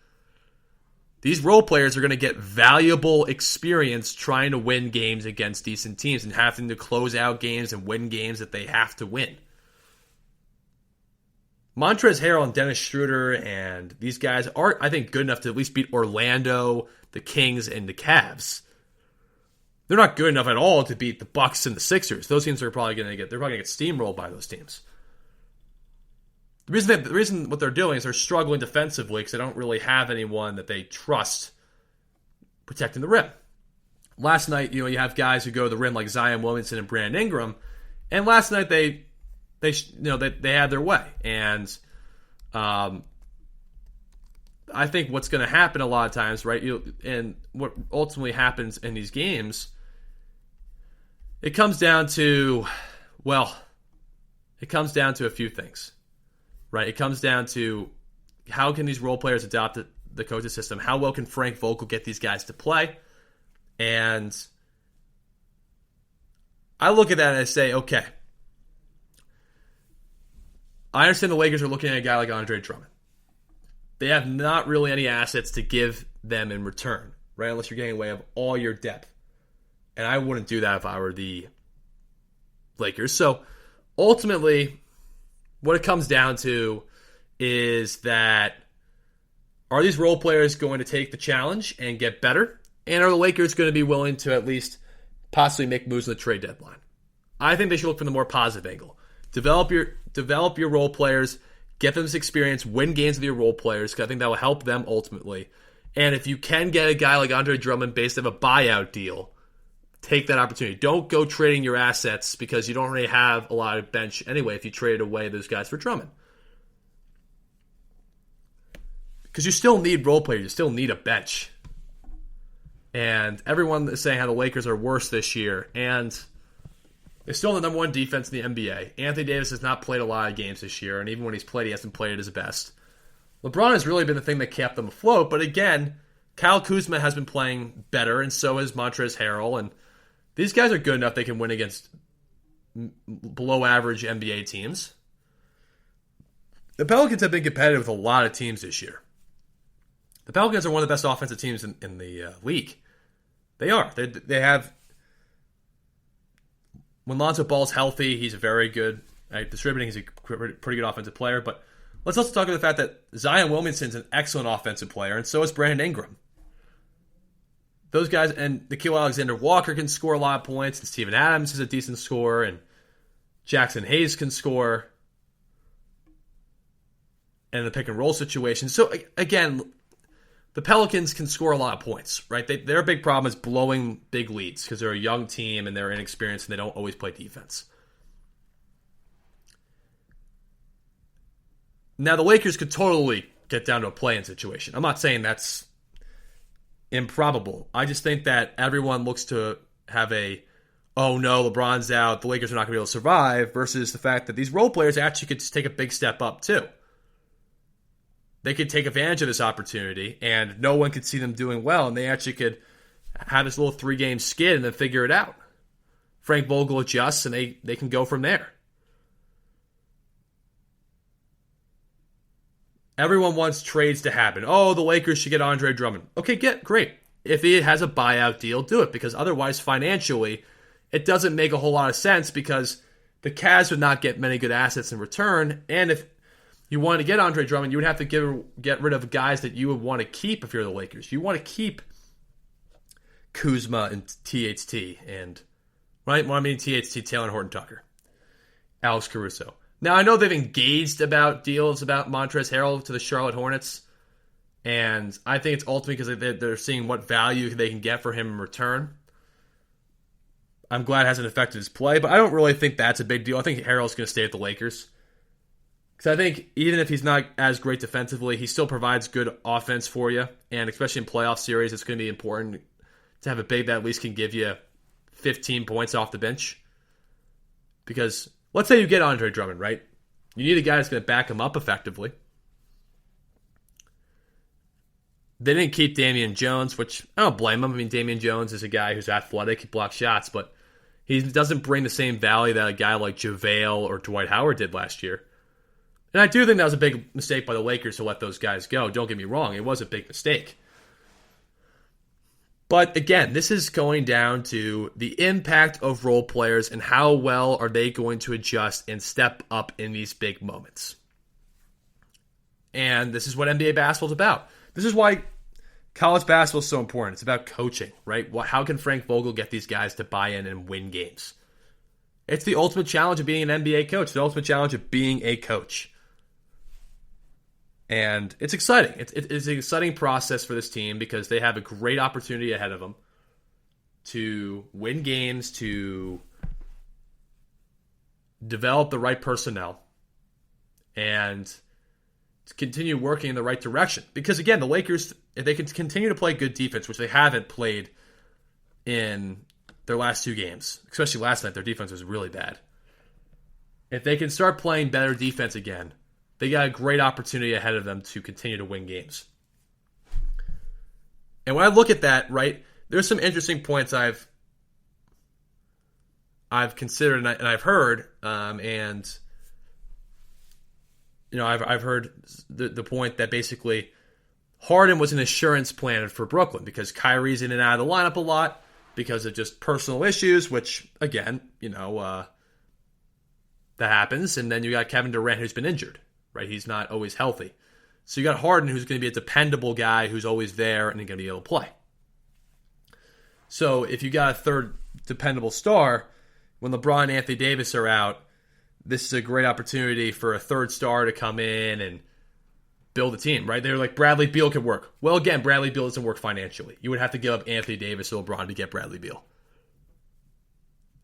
these role players are going to get valuable experience trying to win games against decent teams and having to close out games and win games that they have to win. Montrezl Harrell and Dennis Schroeder and these guys are, I think, good enough to at least beat Orlando, the Kings, and the Cavs. They're not good enough at all to beat the Bucks and the Sixers. Those teams are probably going to get steamrolled by those teams. The reason what they're doing is they're struggling defensively because they don't really have anyone that they trust protecting the rim. Last night, you have guys who go to the rim like Zion Williamson and Brandon Ingram, and last night they had their way. And I think what's going to happen a lot of times, right? And what ultimately happens in these games, it comes down to a few things, right? It comes down to how can these role players adopt the coach's system? How well can Frank Vogel get these guys to play? And I look at that and I say, okay, I understand the Lakers are looking at a guy like Andre Drummond. They have not really any assets to give them in return, right? Unless you're getting away of all your depth. And I wouldn't do that if I were the Lakers. So ultimately, what it comes down to is that are these role players going to take the challenge and get better? And are the Lakers going to be willing to at least possibly make moves in the trade deadline? I think they should look for the more positive angle. Develop your role players, get them this experience, win games with your role players, because I think that will help them ultimately. And if you can get a guy like Andre Drummond based on a buyout deal, take that opportunity. Don't go trading your assets because you don't really have a lot of bench anyway if you traded away those guys for Drummond. Because you still need role players. You still need a bench. And everyone is saying how the Lakers are worse this year. And they're still the number one defense in the NBA. Anthony Davis has not played a lot of games this year. And even when he's played, he hasn't played at his best. LeBron has really been the thing that kept them afloat. But again, Kyle Kuzma has been playing better. And so has Montrezl Harrell. And these guys are good enough they can win against below average NBA teams. The Pelicans have been competitive with a lot of teams this year. The Pelicans are one of the best offensive teams in the league. They are. They have... When Lonzo Ball's healthy, he's very good at distributing. He's a pretty good offensive player. But let's also talk about the fact that Zion Williamson's an excellent offensive player, and so is Brandon Ingram. Those guys, and Nickeil Alexander-Walker can score a lot of points, and Steven Adams is a decent scorer, and Jackson Hayes can score. And in the pick and roll situation. So again, the Pelicans can score a lot of points, right? Their big problem is blowing big leads because they're a young team and they're inexperienced and they don't always play defense. Now, the Lakers could totally get down to a play-in situation. I'm not saying that's improbable. I just think that everyone looks to have oh no, LeBron's out, the Lakers are not going to be able to survive, versus the fact that these role players actually could take a big step up too. They could take advantage of this opportunity, and no one could see them doing well, and they actually could have this little 3-game skid and then figure it out. Frank Vogel adjusts, and they can go from there. Everyone wants trades to happen. Oh, the Lakers should get Andre Drummond. Okay, great. If he has a buyout deal, do it, because otherwise, financially, it doesn't make a whole lot of sense because the Cavs would not get many good assets in return, and if you wanted to get Andre Drummond, you would have to get rid of guys that you would want to keep if you're the Lakers. You want to keep Kuzma and THT and, right? Well, I mean THT, Taylor Horton-Tucker, Alex Caruso. Now, I know they've engaged about deals about Montrezl Harrell to the Charlotte Hornets, and I think it's ultimately because they're seeing what value they can get for him in return. I'm glad it hasn't affected his play, but I don't really think that's a big deal. I think Harrell's going to stay at the Lakers. Because I think even if he's not as great defensively, he still provides good offense for you. And especially in playoff series, it's going to be important to have a big that at least can give you 15 points off the bench. Because let's say you get Andre Drummond, right? You need a guy that's going to back him up effectively. They didn't keep Damian Jones, which I don't blame him. I mean, Damian Jones is a guy who's athletic, he blocks shots, but he doesn't bring the same value that a guy like JaVale or Dwight Howard did last year. And I do think that was a big mistake by the Lakers to let those guys go. Don't get me wrong. It was a big mistake. But again, this is going down to the impact of role players and how well are they going to adjust and step up in these big moments. And this is what NBA basketball is about. This is why college basketball is so important. It's about coaching, right? How can Frank Vogel get these guys to buy in and win games? It's the ultimate challenge of being an NBA coach. The ultimate challenge of being a coach. And it's exciting. It's an exciting process for this team because they have a great opportunity ahead of them to win games, to develop the right personnel, and to continue working in the right direction. Because again, the Lakers, if they can continue to play good defense, which they haven't played in their last 2 games, especially last night, their defense was really bad. If they can start playing better defense again, they got a great opportunity ahead of them to continue to win games. And when I look at that, right, there's some interesting points I've considered and I've heard, and you know, I've heard the point that basically Harden was an insurance plan for Brooklyn because Kyrie's in and out of the lineup a lot because of just personal issues, which again, you know, that happens. And then you got Kevin Durant who's been injured. Right, he's not always healthy. So you got Harden, who's going to be a dependable guy who's always there and going to be able to play. So if you got a third dependable star, when LeBron and Anthony Davis are out, this is a great opportunity for a third star to come in and build a team, right? They're like, Bradley Beal could work. Well, again, Bradley Beal doesn't work financially. You would have to give up Anthony Davis or LeBron to get Bradley Beal.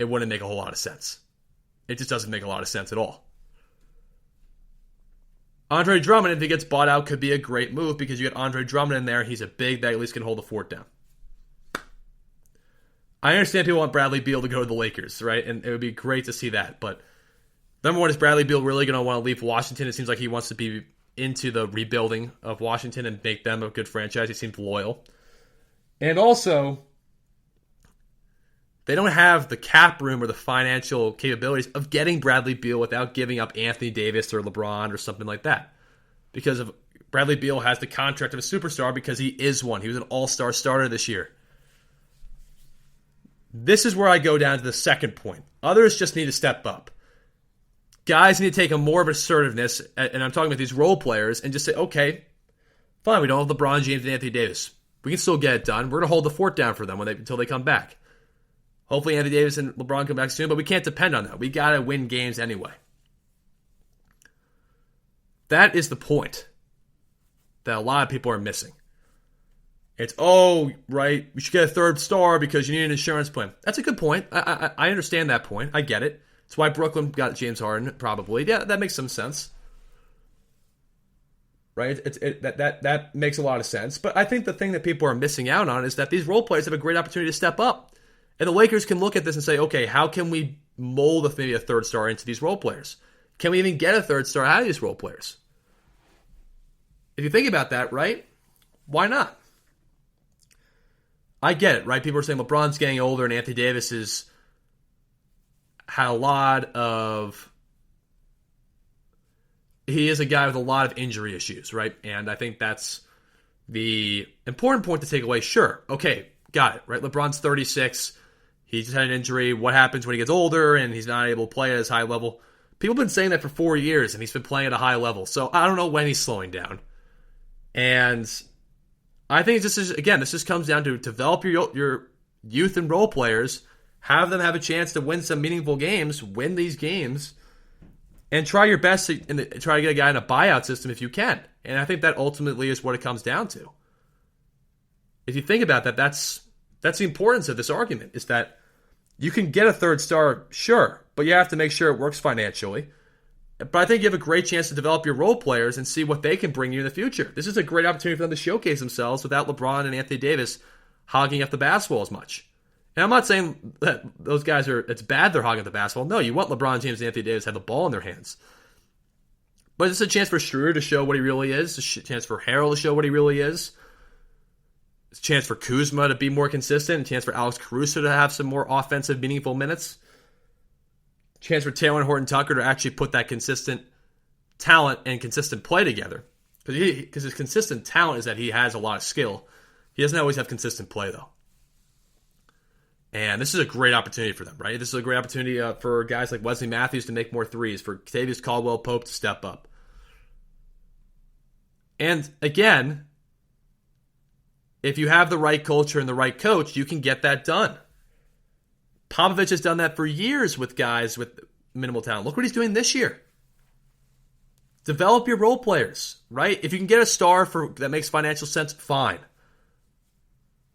it wouldn't make a whole lot of sense. It just doesn't make a lot of sense at all. Andre Drummond, if he gets bought out, could be a great move because you get Andre Drummond in there. He's a big that at least can hold the fort down. I understand people want Bradley Beal to go to the Lakers, right? And it would be great to see that. But number one, is Bradley Beal really going to want to leave Washington? It seems like he wants to be into the rebuilding of Washington and make them a good franchise. He seems loyal. And also, they don't have the cap room or the financial capabilities of getting Bradley Beal without giving up Anthony Davis or LeBron or something like that. Because of Bradley Beal has the contract of a superstar because he is one. He was an all-star starter this year. This is where I go down to the second point. Others just need to step up. Guys need to take a more of assertiveness, and I'm talking about these role players, and just say, okay, fine, we don't have LeBron James and Anthony Davis. We can still get it done. We're going to hold the fort down for them until they come back. Hopefully Anthony Davis and LeBron come back soon, but we can't depend on that. We got to win games anyway. That is the point that a lot of people are missing. It's, right, we should get a third star because you need an insurance plan. That's a good point. I understand that point. I get it. That's why Brooklyn got James Harden, probably. Yeah, that makes some sense. Right? That makes a lot of sense. But I think the thing that people are missing out on is that these role players have a great opportunity to step up. And the Lakers can look at this and say, okay, how can we mold maybe a third star into these role players? Can we even get a third star out of these role players? If you think about that, right? Why not? I get it, right? People are saying LeBron's getting older and Anthony Davis has had a lot of... He is a guy with a lot of injury issues, right? And I think that's the important point to take away. Sure, okay, got it, right? LeBron's 36. He just had an injury. What happens when he gets older and he's not able to play at his high level? People have been saying that for 4 years, and he's been playing at a high level. So I don't know when he's slowing down. And I think this just comes down to develop your youth and role players, have them have a chance to win some meaningful games, win these games, and try your best to try to get a guy in a buyout system if you can. And I think that ultimately is what it comes down to. If you think about that, that's the importance of this argument, is that you can get a third star, sure, but you have to make sure it works financially. But I think you have a great chance to develop your role players and see what they can bring you in the future. This is a great opportunity for them to showcase themselves without LeBron and Anthony Davis hogging up the basketball as much. And I'm not saying that those guys it's bad they're hogging up the basketball. No, you want LeBron James and Anthony Davis to have the ball in their hands. But it's a chance for Schroeder to show what he really is. It's a chance for Harrell to show what he really is. It's a chance for Kuzma to be more consistent. A chance for Alex Caruso to have some more offensive, meaningful minutes. Chance for Taylor Horton-Tucker to actually put that consistent talent and consistent play together. Because his consistent talent is that he has a lot of skill. He doesn't always have consistent play, though. And this is a great opportunity for them, right? This is a great opportunity for guys like Wesley Matthews to make more threes, for Kentavious Caldwell-Pope to step up. And again, if you have the right culture and the right coach, you can get that done. Popovich has done that for years with guys with minimal talent. Look what he's doing this year. Develop your role players, right? If you can get a star that makes financial sense, fine.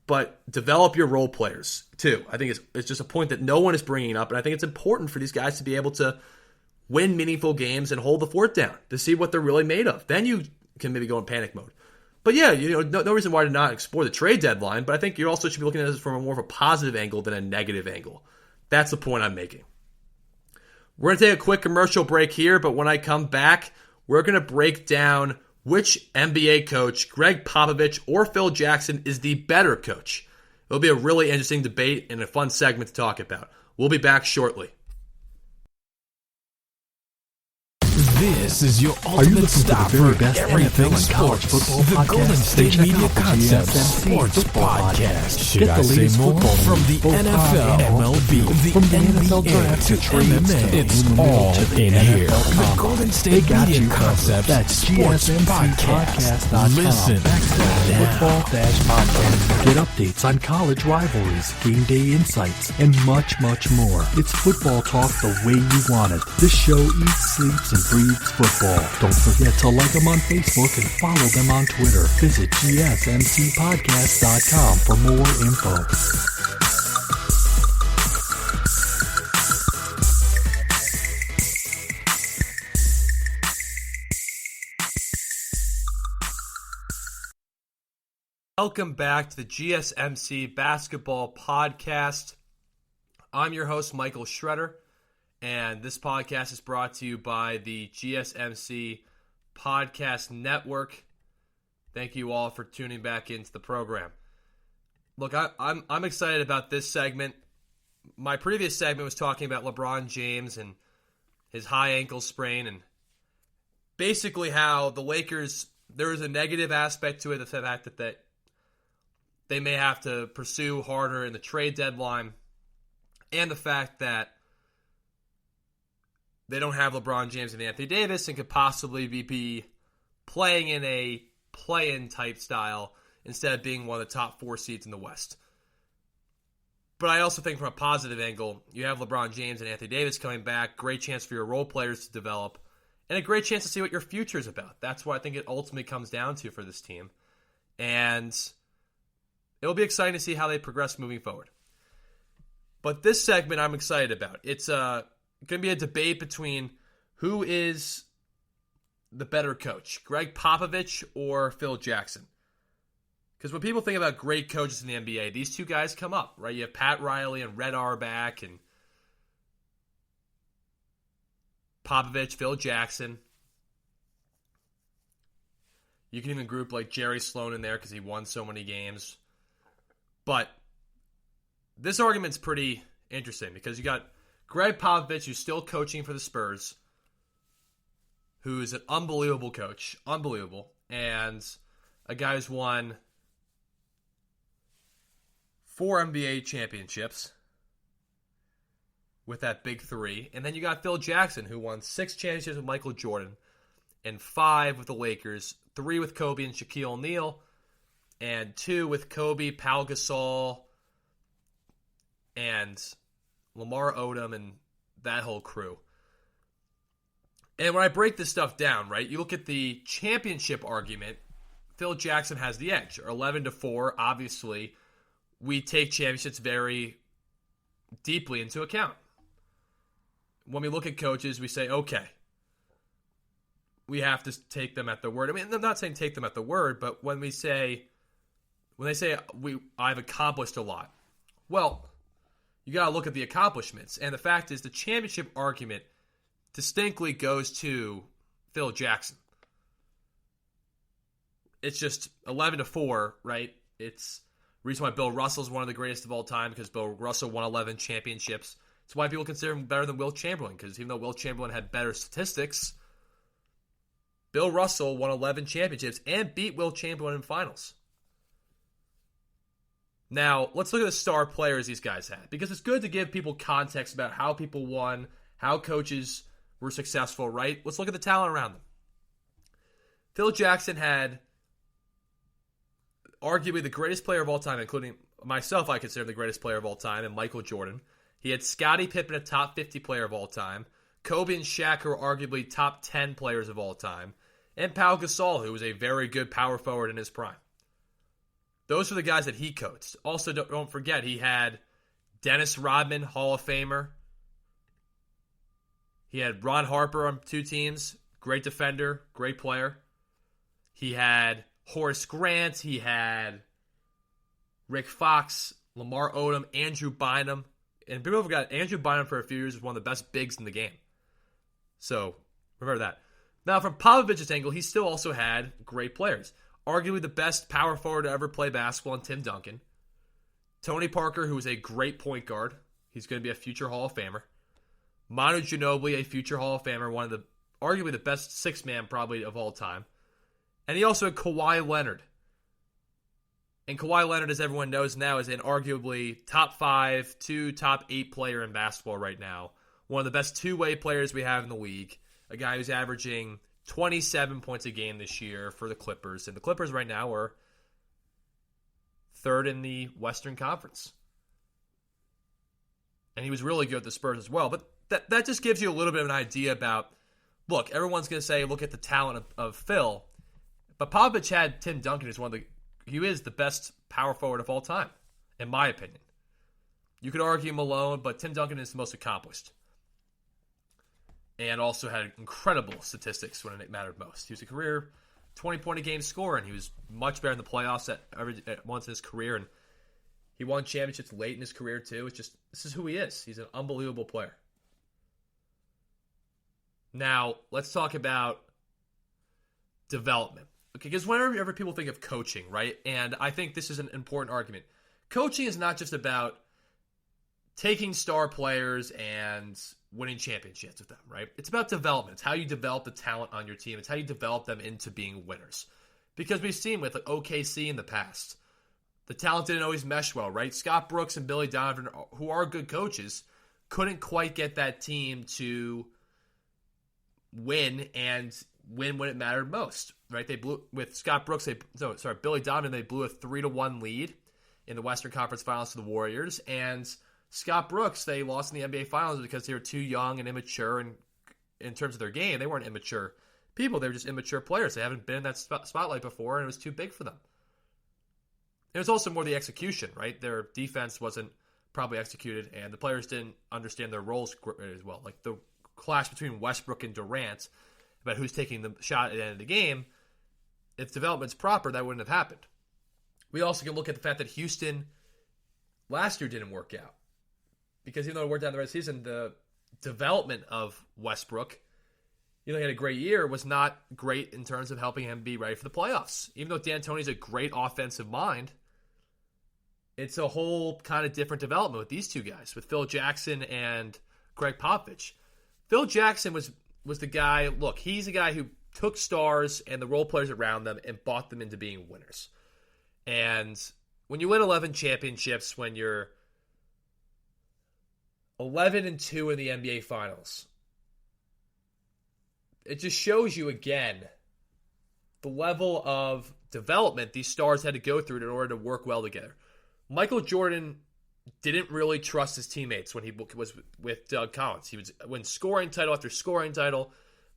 But develop your role players, too. I think it's just a point that no one is bringing up, and I think it's important for these guys to be able to win meaningful games and hold the fort down to see what they're really made of. Then you can maybe go in panic mode. But yeah, no reason why to not explore the trade deadline, but I think you also should be looking at this from a more of a positive angle than a negative angle. That's the point I'm making. We're going to take a quick commercial break here, but when I come back, we're going to break down which NBA coach, Gregg Popovich or Phil Jackson, is the better coach. It'll be a really interesting debate and a fun segment to talk about. We'll be back shortly. This is your ultimate stop for everything sports. The Golden State Media Concepts Sports Podcast. Should I say more? From the NFL, MLB, the NFL Draft to MMA, it's all in here. The Golden State Media Concepts Sports Podcast. Listen football-podcast. Get updates on college rivalries, game day insights, and much, much more. It's football talk the way you want it. This show eats, sleeps, and breathes football. Don't forget to like them on Facebook and follow them on Twitter. Visit GSMCpodcast.com for more info. Welcome back to the GSMC Basketball Podcast. I'm your host, Michael Schroeder, and this podcast is brought to you by the GSMC Podcast Network. Thank you all for tuning back into the program. Look, I'm excited about this segment. My previous segment was talking about LeBron James and his high ankle sprain, and basically how the Lakers, there is a negative aspect to it, the fact that they may have to pursue harder in the trade deadline, and the fact that they don't have LeBron James and Anthony Davis and could possibly be playing in a play-in type style instead of being one of the top 4 seeds in the West. But I also think from a positive angle, you have LeBron James and Anthony Davis coming back, great chance for your role players to develop, and a great chance to see what your future is about. That's what I think it ultimately comes down to for this team. And it'll be exciting to see how they progress moving forward. But this segment I'm excited about. It's going to be a debate between who is the better coach, Gregg Popovich or Phil Jackson. Because when people think about great coaches in the NBA, these two guys come up, right? You have Pat Riley and Red Auerbach and Popovich, Phil Jackson. You can even group like Jerry Sloan in there because he won so many games. But this argument's pretty interesting because you got Gregg Popovich, who's still coaching for the Spurs, who's an unbelievable coach, and a guy who's won 4 NBA championships with that big 3. And then you got Phil Jackson, who won 6 championships with Michael Jordan and 5 with the Lakers, 3 with Kobe and Shaquille O'Neal, and 2 with Kobe, Pau Gasol, and Lamar Odom, and that whole crew. And when I break this stuff down, right, you look at the championship argument, Phil Jackson has the edge, or 11-4. Obviously, we take championships very deeply into account. When we look at coaches, we say, okay, we have to take them at their word. I mean, I'm not saying take them at the word, but when they say I've accomplished a lot, well, you got to look at the accomplishments. And the fact is, the championship argument distinctly goes to Phil Jackson. It's just 11-4, right? It's the reason why Bill Russell is one of the greatest of all time, because Bill Russell won 11 championships. It's why people consider him better than Wilt Chamberlain, because even though Wilt Chamberlain had better statistics, Bill Russell won 11 championships and beat Wilt Chamberlain in finals. Now, let's look at the star players these guys had, because it's good to give people context about how people won, how coaches were successful, right? Let's look at the talent around them. Phil Jackson had arguably the greatest player of all time, including myself, I consider the greatest player of all time, and Michael Jordan. He had Scottie Pippen, a top 50 player of all time. Kobe and Shaq are arguably top 10 players of all time. And Pau Gasol, who was a very good power forward in his prime. Those are the guys that he coached. Also, don't forget, he had Dennis Rodman, Hall of Famer. He had Ron Harper on 2 teams. Great defender, great player. He had Horace Grant. He had Rick Fox, Lamar Odom, Andrew Bynum. And people forgot, Andrew Bynum for a few years was one of the best bigs in the game. So, remember that. Now, from Popovich's angle, he still also had great players. Arguably the best power forward to ever play basketball in Tim Duncan. Tony Parker, who was a great point guard. He's going to be a future Hall of Famer. Manu Ginobili, a future Hall of Famer, one of the, arguably the best 6-man probably of all time. And he also had Kawhi Leonard. And Kawhi Leonard, as everyone knows now, is an arguably top 5 to top 8 player in basketball right now. One of the best two-way players we have in the league. A guy who's averaging 27 points a game this year for the Clippers. And the Clippers right now are 3rd in the Western Conference. And he was really good at the Spurs as well. But that just gives you a little bit of an idea about, look, everyone's going to say, look at the talent of Phil. But Popovich had Tim Duncan as he is the best power forward of all time, in my opinion. You could argue Malone, but Tim Duncan is the most accomplished. And also had incredible statistics when it mattered most. He was a career 20-point-a-game scorer, and he was much better in the playoffs at once in his career, and he won championships late in his career too. It's just, this is who he is. He's an unbelievable player. Now, let's talk about development. Okay, because whenever people think of coaching, right, and I think this is an important argument, coaching is not just about taking star players and winning championships with them, right? It's about development. It's how you develop the talent on your team. It's how you develop them into being winners. Because we've seen with OKC in the past, the talent didn't always mesh well, right? Scott Brooks and Billy Donovan, who are good coaches, couldn't quite get that team to win and win when it mattered most, right? They blew with Scott Brooks. Billy Donovan. They blew a 3-1 lead in the Western Conference Finals to the Warriors, and Scott Brooks, they lost in the NBA Finals because they were too young and immature, and in terms of their game, they weren't immature people. They were just immature players. They haven't been in that spotlight before, and it was too big for them. It was also more the execution, right? Their defense wasn't probably executed, and the players didn't understand their roles as well. Like the clash between Westbrook and Durant about who's taking the shot at the end of the game, if development's proper, that wouldn't have happened. We also can look at the fact that Houston last year didn't work out. Because even though it worked out in the regular season, the development of Westbrook, even though he had a great year, was not great in terms of helping him be ready for the playoffs. Even though D'Antoni's a great offensive mind, it's a whole kind of different development with these two guys, with Phil Jackson and Gregg Popovich. Phil Jackson was the guy, look, he's a guy who took stars and the role players around them and brought them into being winners. And when you win 11 championships, when you're 11-2 in the NBA Finals, it just shows you again the level of development these stars had to go through in order to work well together. Michael Jordan didn't really trust his teammates when he was with Doug Collins. He would win scoring title after scoring title,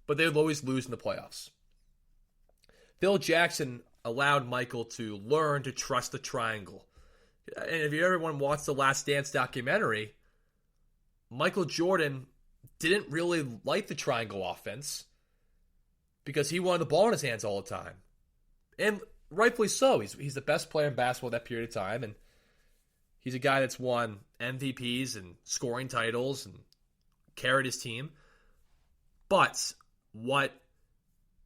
but they would always lose in the playoffs. Phil Jackson allowed Michael to learn to trust the triangle. And if you ever want to watch the Last Dance documentary, Michael Jordan didn't really like the triangle offense because he wanted the ball in his hands all the time. And rightfully so. He's the best player in basketball at that period of time, and he's a guy that's won MVPs and scoring titles and carried his team. But what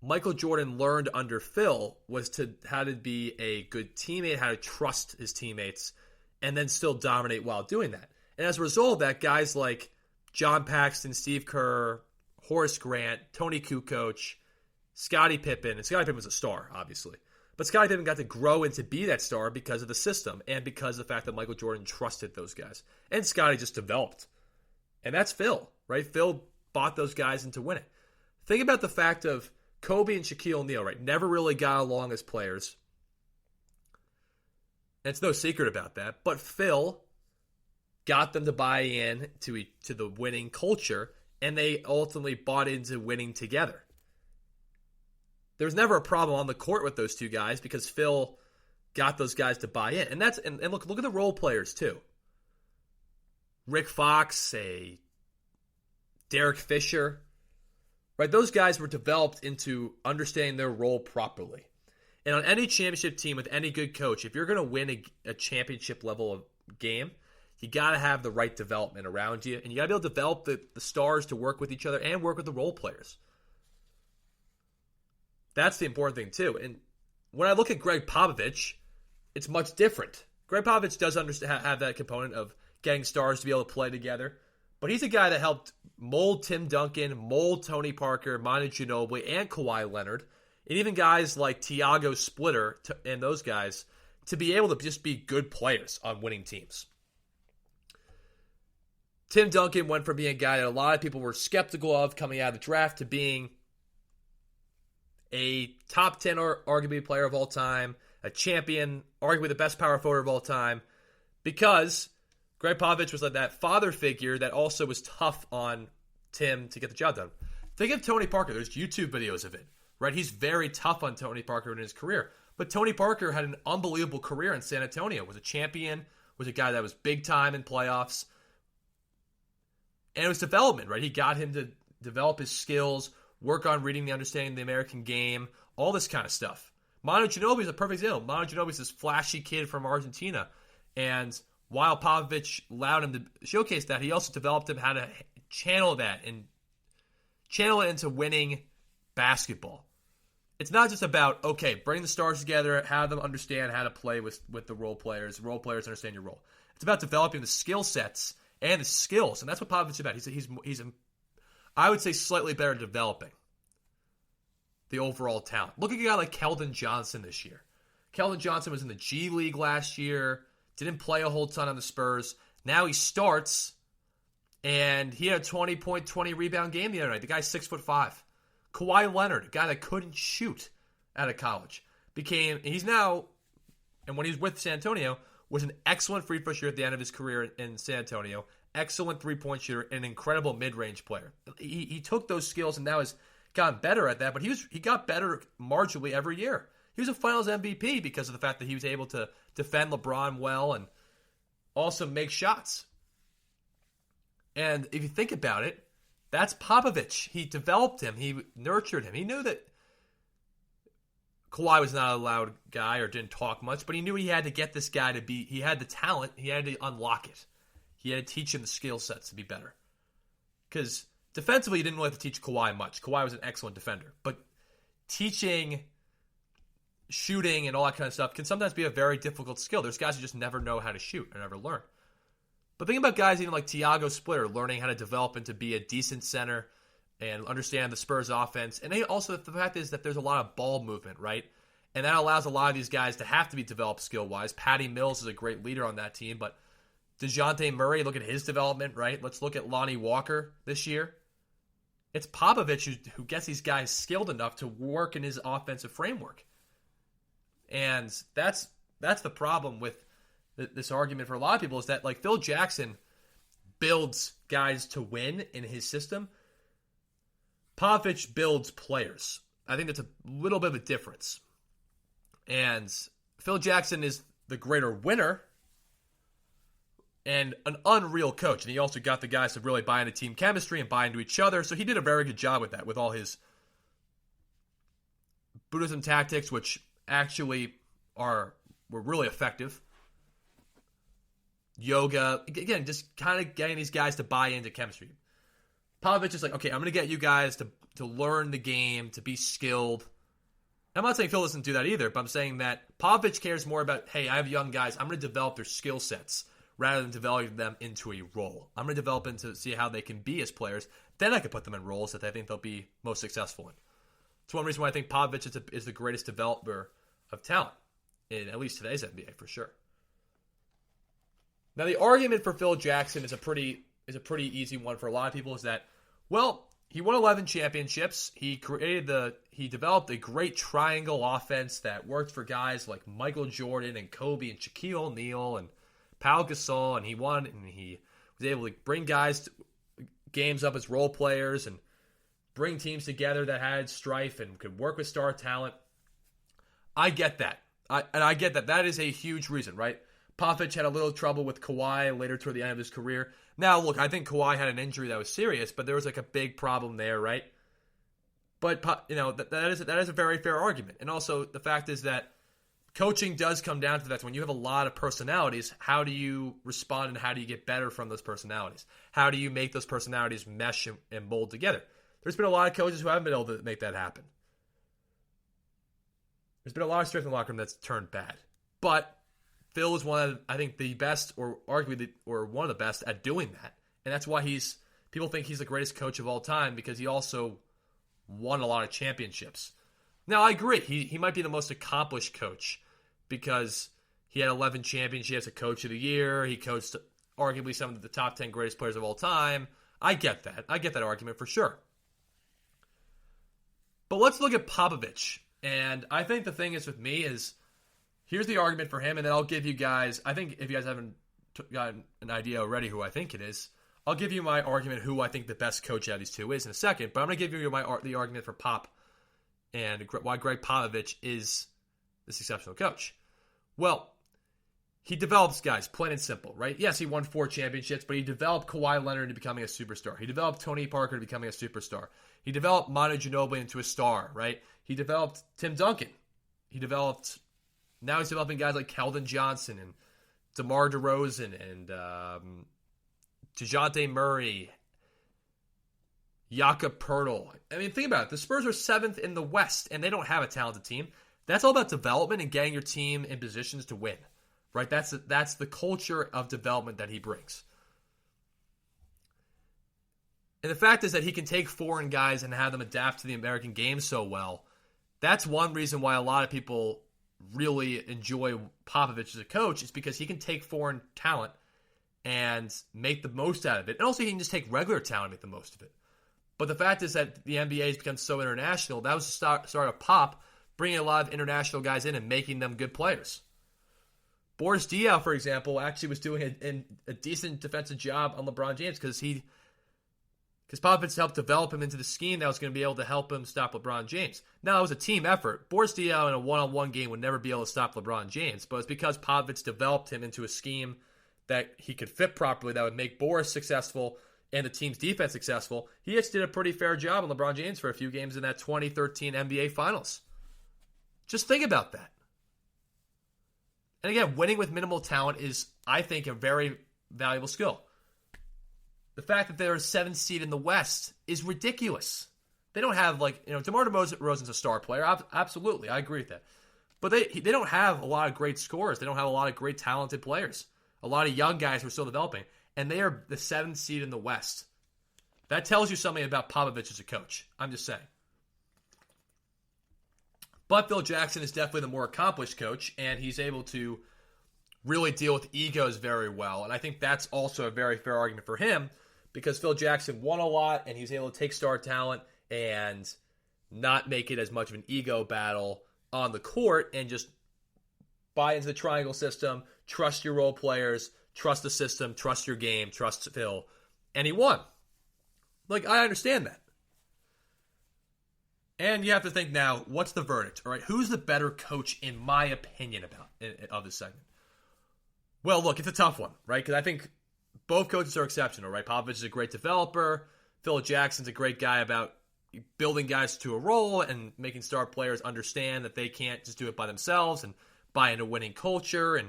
Michael Jordan learned under Phil was how to be a good teammate, how to trust his teammates, and then still dominate while doing that. And as a result of that, guys like John Paxson, Steve Kerr, Horace Grant, Tony Kukoc, Scottie Pippen, and Scottie Pippen was a star, obviously. But Scottie Pippen got to grow into be that star because of the system and because of the fact that Michael Jordan trusted those guys. And Scottie just developed. And that's Phil, right? Phil bought those guys into winning. Think about the fact of Kobe and Shaquille O'Neal, right? Never really got along as players. And it's no secret about that. But Phil got them to buy in to the winning culture, and they ultimately bought into winning together. There was never a problem on the court with those two guys because Phil got those guys to buy in. And look at the role players too. Rick Fox, Derek Fisher, right? Those guys were developed into understanding their role properly. And on any championship team with any good coach, if you're going to win a championship level of game, you got to have the right development around you, and you got to be able to develop the stars to work with each other and work with the role players. That's the important thing, too. And when I look at Gregg Popovich, it's much different. Gregg Popovich does have that component of getting stars to be able to play together, but he's a guy that helped mold Tim Duncan, mold Tony Parker, Manu Ginobili, and Kawhi Leonard, and even guys like Tiago Splitter and those guys to be able to just be good players on winning teams. Tim Duncan went from being a guy that a lot of people were skeptical of coming out of the draft to being a top 10 arguably player of all time, a champion, arguably the best power forward of all time, because Gregg Popovich was like that father figure that also was tough on Tim to get the job done. Think of Tony Parker. There's YouTube videos of it, right? He's very tough on Tony Parker in his career. But Tony Parker had an unbelievable career in San Antonio, was a champion, was a guy that was big time in playoffs. And it was development, right? He got him to develop his skills, work on reading the understanding of the American game, all this kind of stuff. Manu Ginobili is a perfect example. Manu Ginobili is this flashy kid from Argentina, and while Popovich allowed him to showcase that, he also developed him how to channel that and channel it into winning basketball. It's not just about, okay, bring the stars together, have them understand how to play with the role players. Role players understand your role. It's about developing the skill sets and the skills, and that's what Popovich is about. He's I would say slightly better at developing the overall talent. Look at a guy like Keldon Johnson this year. Keldon Johnson was in the G League last year, didn't play a whole ton on the Spurs. Now he starts, and he had a 20-point, 20-rebound game the other night. The guy's 6'5". Kawhi Leonard, a guy that couldn't shoot out of college, he's now, and when he was with San Antonio, was an excellent free throw shooter at the end of his career in San Antonio, excellent three-point shooter, and an incredible mid-range player. He took those skills and now has gotten better at that, but he got better marginally every year. He was a Finals MVP because of the fact that he was able to defend LeBron well and also make shots. And if you think about it, that's Popovich. He developed him. He nurtured him. He knew that Kawhi was not a loud guy or didn't talk much, but he knew he had to get this guy to be, he had the talent, he had to unlock it. He had to teach him the skill sets to be better. Because defensively, he didn't really have to teach Kawhi much. Kawhi was an excellent defender. But teaching shooting and all that kind of stuff can sometimes be a very difficult skill. There's guys who just never know how to shoot or never learn. But think about guys even like Tiago Splitter learning how to develop and to be a decent center and understand the Spurs offense. And also the fact is that there's a lot of ball movement, right? And that allows a lot of these guys to have to be developed skill-wise. Patty Mills is a great leader on that team, but DeJounte Murray, look at his development, right? Let's look at Lonnie Walker this year. It's Popovich who gets these guys skilled enough to work in his offensive framework. And that's the problem with this argument for a lot of people is that, like, Phil Jackson builds guys to win in his system. Popovich builds players. I think that's a little bit of a difference. And Phil Jackson is the greater winner and an unreal coach. And he also got the guys to really buy into team chemistry and buy into each other. So he did a very good job with that, with all his Buddhism tactics, which actually were really effective. Yoga, again, just kind of getting these guys to buy into chemistry. Popovich is like, okay, I'm going to get you guys to learn the game, to be skilled. I'm not saying Phil doesn't do that either, but I'm saying that Popovich cares more about, hey, I have young guys, I'm going to develop their skill sets rather than developing them into a role. I'm going to develop them to see how they can be as players. Then I can put them in roles that I think they'll be most successful in. It's one reason why I think Popovich is the greatest developer of talent in at least today's NBA for sure. Now, the argument for Phil Jackson is a pretty easy one for a lot of people. Is that, well, he won 11 championships. He developed a great triangle offense that worked for guys like Michael Jordan and Kobe and Shaquille O'Neal and Pau Gasol, and he won, and he was able to bring games up as role players and bring teams together that had strife and could work with star talent. I get that. I get that. That is a huge reason, right? Popovich had a little trouble with Kawhi later toward the end of his career. Now, look, I think Kawhi had an injury that was serious, but there was like a big problem there, right? But, that is a very fair argument. And also, the fact is that coaching does come down to that. When you have a lot of personalities, how do you respond and how do you get better from those personalities? How do you make those personalities mesh and mold together? There's been a lot of coaches who haven't been able to make that happen. There's been a lot of strength in the locker room that's turned bad. But Phil is one of, I think, the best, or arguably, or one of the best at doing that. And that's why people think he's the greatest coach of all time, because he also won a lot of championships. Now, I agree. He might be the most accomplished coach because he had 11 championships, a coach of the year. He coached arguably some of the top 10 greatest players of all time. I get that. I get that argument for sure. But let's look at Popovich. And I think the thing is with me is, here's the argument for him, and then I'll give you guys, I think if you guys haven't gotten an idea already who I think it is, I'll give you my argument who I think the best coach out of these two is in a second, but I'm going to give you the argument for Pop and why Gregg Popovich is this exceptional coach. Well, he develops guys, plain and simple, right? Yes, he won 4 championships, but he developed Kawhi Leonard into becoming a superstar. He developed Tony Parker to becoming a superstar. He developed Manu Ginobili into a star, right? He developed Tim Duncan. Now he's developing guys like Keldon Johnson and DeMar DeRozan and DeJounte Murray, Jakob Poeltl. I mean, think about it. The Spurs are 7th in the West, and they don't have a talented team. That's all about development and getting your team in positions to win, right? That's the culture of development that he brings. And the fact is that he can take foreign guys and have them adapt to the American game so well. That's one reason why a lot of people really enjoy Popovich as a coach, is because he can take foreign talent and make the most out of it. And also he can just take regular talent and make the most of it. But the fact is that the NBA has become so international. That was the start of Pop, bringing a lot of international guys in and making them good players. Boris Diaw, for example, actually was doing a decent defensive job on LeBron James because Popovich helped develop him into the scheme that was going to be able to help him stop LeBron James. Now, it was a team effort. Boris Diaw in a one-on-one game would never be able to stop LeBron James, but it's because Popovich developed him into a scheme that he could fit properly that would make Boris successful and the team's defense successful. He just did a pretty fair job on LeBron James for a few games in that 2013 NBA Finals. Just think about that. And again, winning with minimal talent is, I think, a very valuable skill. The fact that they're a 7th seed in the West is ridiculous. They don't have, DeMar DeRozan's a star player. Absolutely, I agree with that. But they don't have a lot of great scorers. They don't have a lot of great talented players. A lot of young guys who are still developing. And they are the 7th seed in the West. That tells you something about Popovich as a coach. I'm just saying. But Phil Jackson is definitely the more accomplished coach, and he's able to really deal with egos very well. And I think that's also a very fair argument for him, because Phil Jackson won a lot, and he was able to take star talent and not make it as much of an ego battle on the court and just buy into the triangle system, trust your role players, trust the system, trust your game, trust Phil. And he won. I understand that. And you have to think now, what's the verdict? All right, who's the better coach, in my opinion, of this segment? Well, look, it's a tough one, right? Because I think both coaches are exceptional, right? Popovich is a great developer. Phil Jackson's a great guy about building guys to a role and making star players understand that they can't just do it by themselves and buy into winning culture.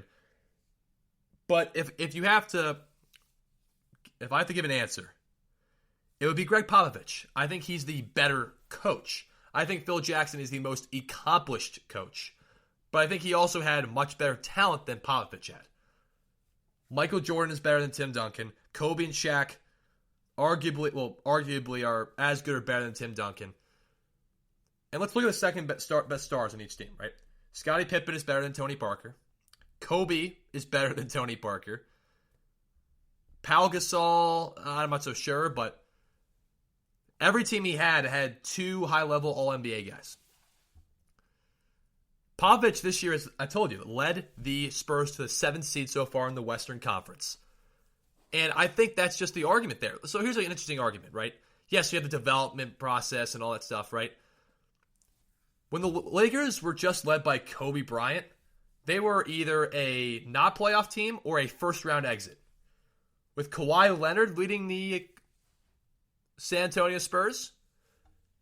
But if I have to give an answer, it would be Gregg Popovich. I think he's the better coach. I think Phil Jackson is the most accomplished coach. But I think he also had much better talent than Popovich had. Michael Jordan is better than Tim Duncan. Kobe and Shaq arguably are as good or better than Tim Duncan. And let's look at the second best stars on each team, right? Scottie Pippen is better than Tony Parker. Kobe is better than Tony Parker. Pau Gasol, I'm not so sure, but every team he had 2 high-level All-NBA guys. Popovich this year, as I told you, led the Spurs to the 7th seed so far in the Western Conference. And I think that's just the argument there. So here's an interesting argument, right? Yes, you have the development process and all that stuff, right? When the Lakers were just led by Kobe Bryant, they were either a not playoff team or a first-round exit. With Kawhi Leonard leading the San Antonio Spurs,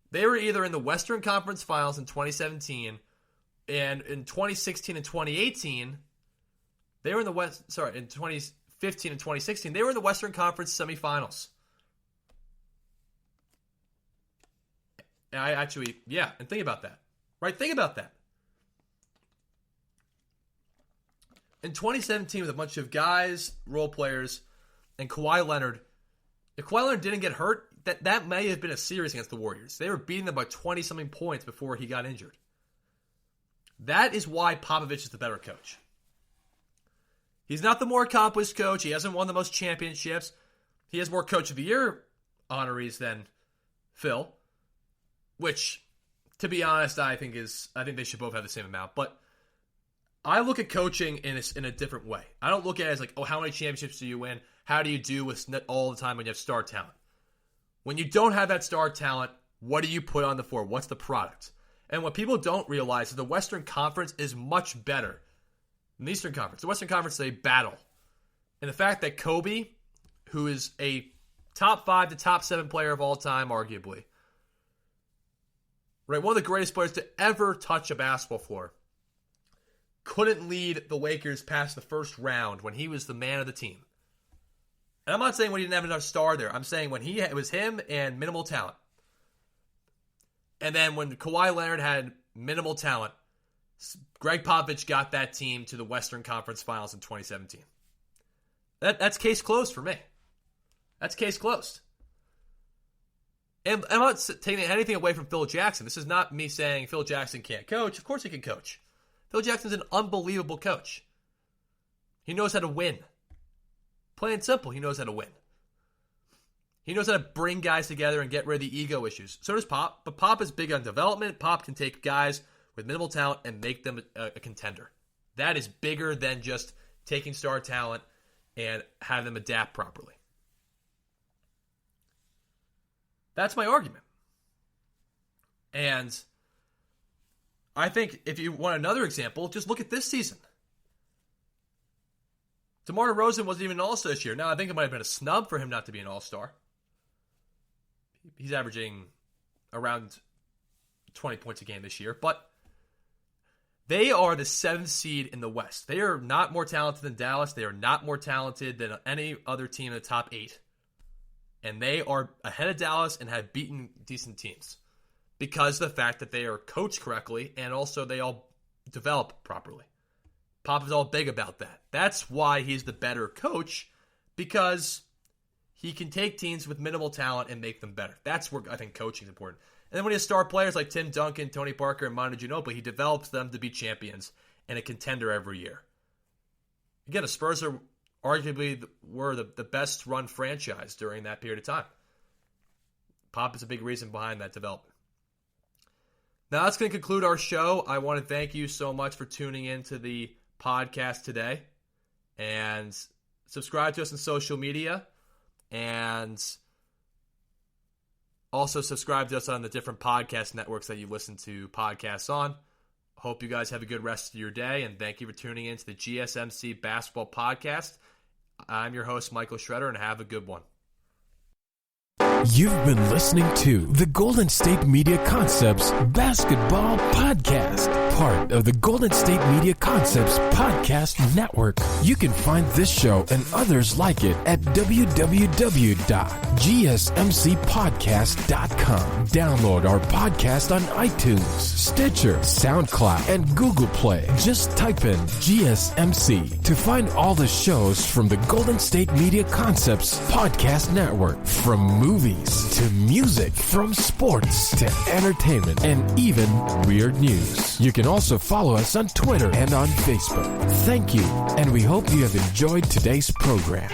they were either in the Western Conference Finals in 2017, and in 2016 and 2018, they were in the in 2015 and 2016, they were in the Western Conference semifinals. And think about that. Right? Think about that. In 2017, with a bunch of guys, role players, and Kawhi Leonard, if Kawhi Leonard didn't get hurt, that may have been a series against the Warriors. They were beating them by 20-something points before he got injured. That is why Popovich is the better coach. He's not the more accomplished coach. He hasn't won the most championships. He has more Coach of the Year honorees than Phil, which, to be honest, I think they should both have the same amount. But I look at coaching in a different way. I don't look at it as how many championships do you win? How do you do with all the time when you have star talent? When you don't have that star talent, what do you put on the floor? What's the product? And what people don't realize is the Western Conference is much better than the Eastern Conference. The Western Conference is a battle. And the fact that Kobe, who is a top 5 to top 7 player of all time, arguably, right? One of the greatest players to ever touch a basketball floor, couldn't lead the Lakers past the first round when he was the man of the team. And I'm not saying when he didn't have another star there. I'm saying when it was him and minimal talent. And then when Kawhi Leonard had minimal talent, Gregg Popovich got that team to the Western Conference Finals in 2017. That's case closed for me. That's case closed. And I'm not taking anything away from Phil Jackson. This is not me saying Phil Jackson can't coach. Of course he can coach. Phil Jackson's an unbelievable coach. He knows how to win. Plain and simple, he knows how to win. He knows how to bring guys together and get rid of the ego issues. So does Pop, but Pop is big on development. Pop can take guys with minimal talent and make them a contender. That is bigger than just taking star talent and have them adapt properly. That's my argument. And I think if you want another example, just look at this season. DeMar DeRozan wasn't even an All-Star this year. Now, I think it might have been a snub for him not to be an All-Star. He's averaging around 20 points a game this year. But they are the 7th seed in the West. They are not more talented than Dallas. They are not more talented than any other team in the top 8. And they are ahead of Dallas and have beaten decent teams because of the fact that they are coached correctly and also they all develop properly. Pop is all big about that. That's why he's the better coach, because he can take teams with minimal talent and make them better. That's where I think coaching is important. And then when he has star players like Tim Duncan, Tony Parker, and Manu Ginobili, he develops them to be champions and a contender every year. Again, the Spurs are arguably were the best run franchise during that period of time. Pop is a big reason behind that development. Now that's going to conclude our show. I want to thank you so much for tuning in to the podcast today. And subscribe to us on social media. And also subscribe to us on the different podcast networks that you listen to podcasts on. Hope you guys have a good rest of your day. And thank you for tuning in to the GSMC Basketball Podcast. I'm your host, Michael Schroeder, and have a good one. You've been listening to the Golden State Media Concepts Basketball Podcast, part of the Golden State Media Concepts Podcast Network. You can find this show and others like it at www.gsmcpodcast.com. Download our podcast on iTunes, Stitcher, SoundCloud, and Google Play. Just type in GSMC to find all the shows from the Golden State Media Concepts Podcast Network, from movies to music, from sports to entertainment, and even weird news. You can also follow us on Twitter and on Facebook. Thank you, and we hope you have enjoyed today's program.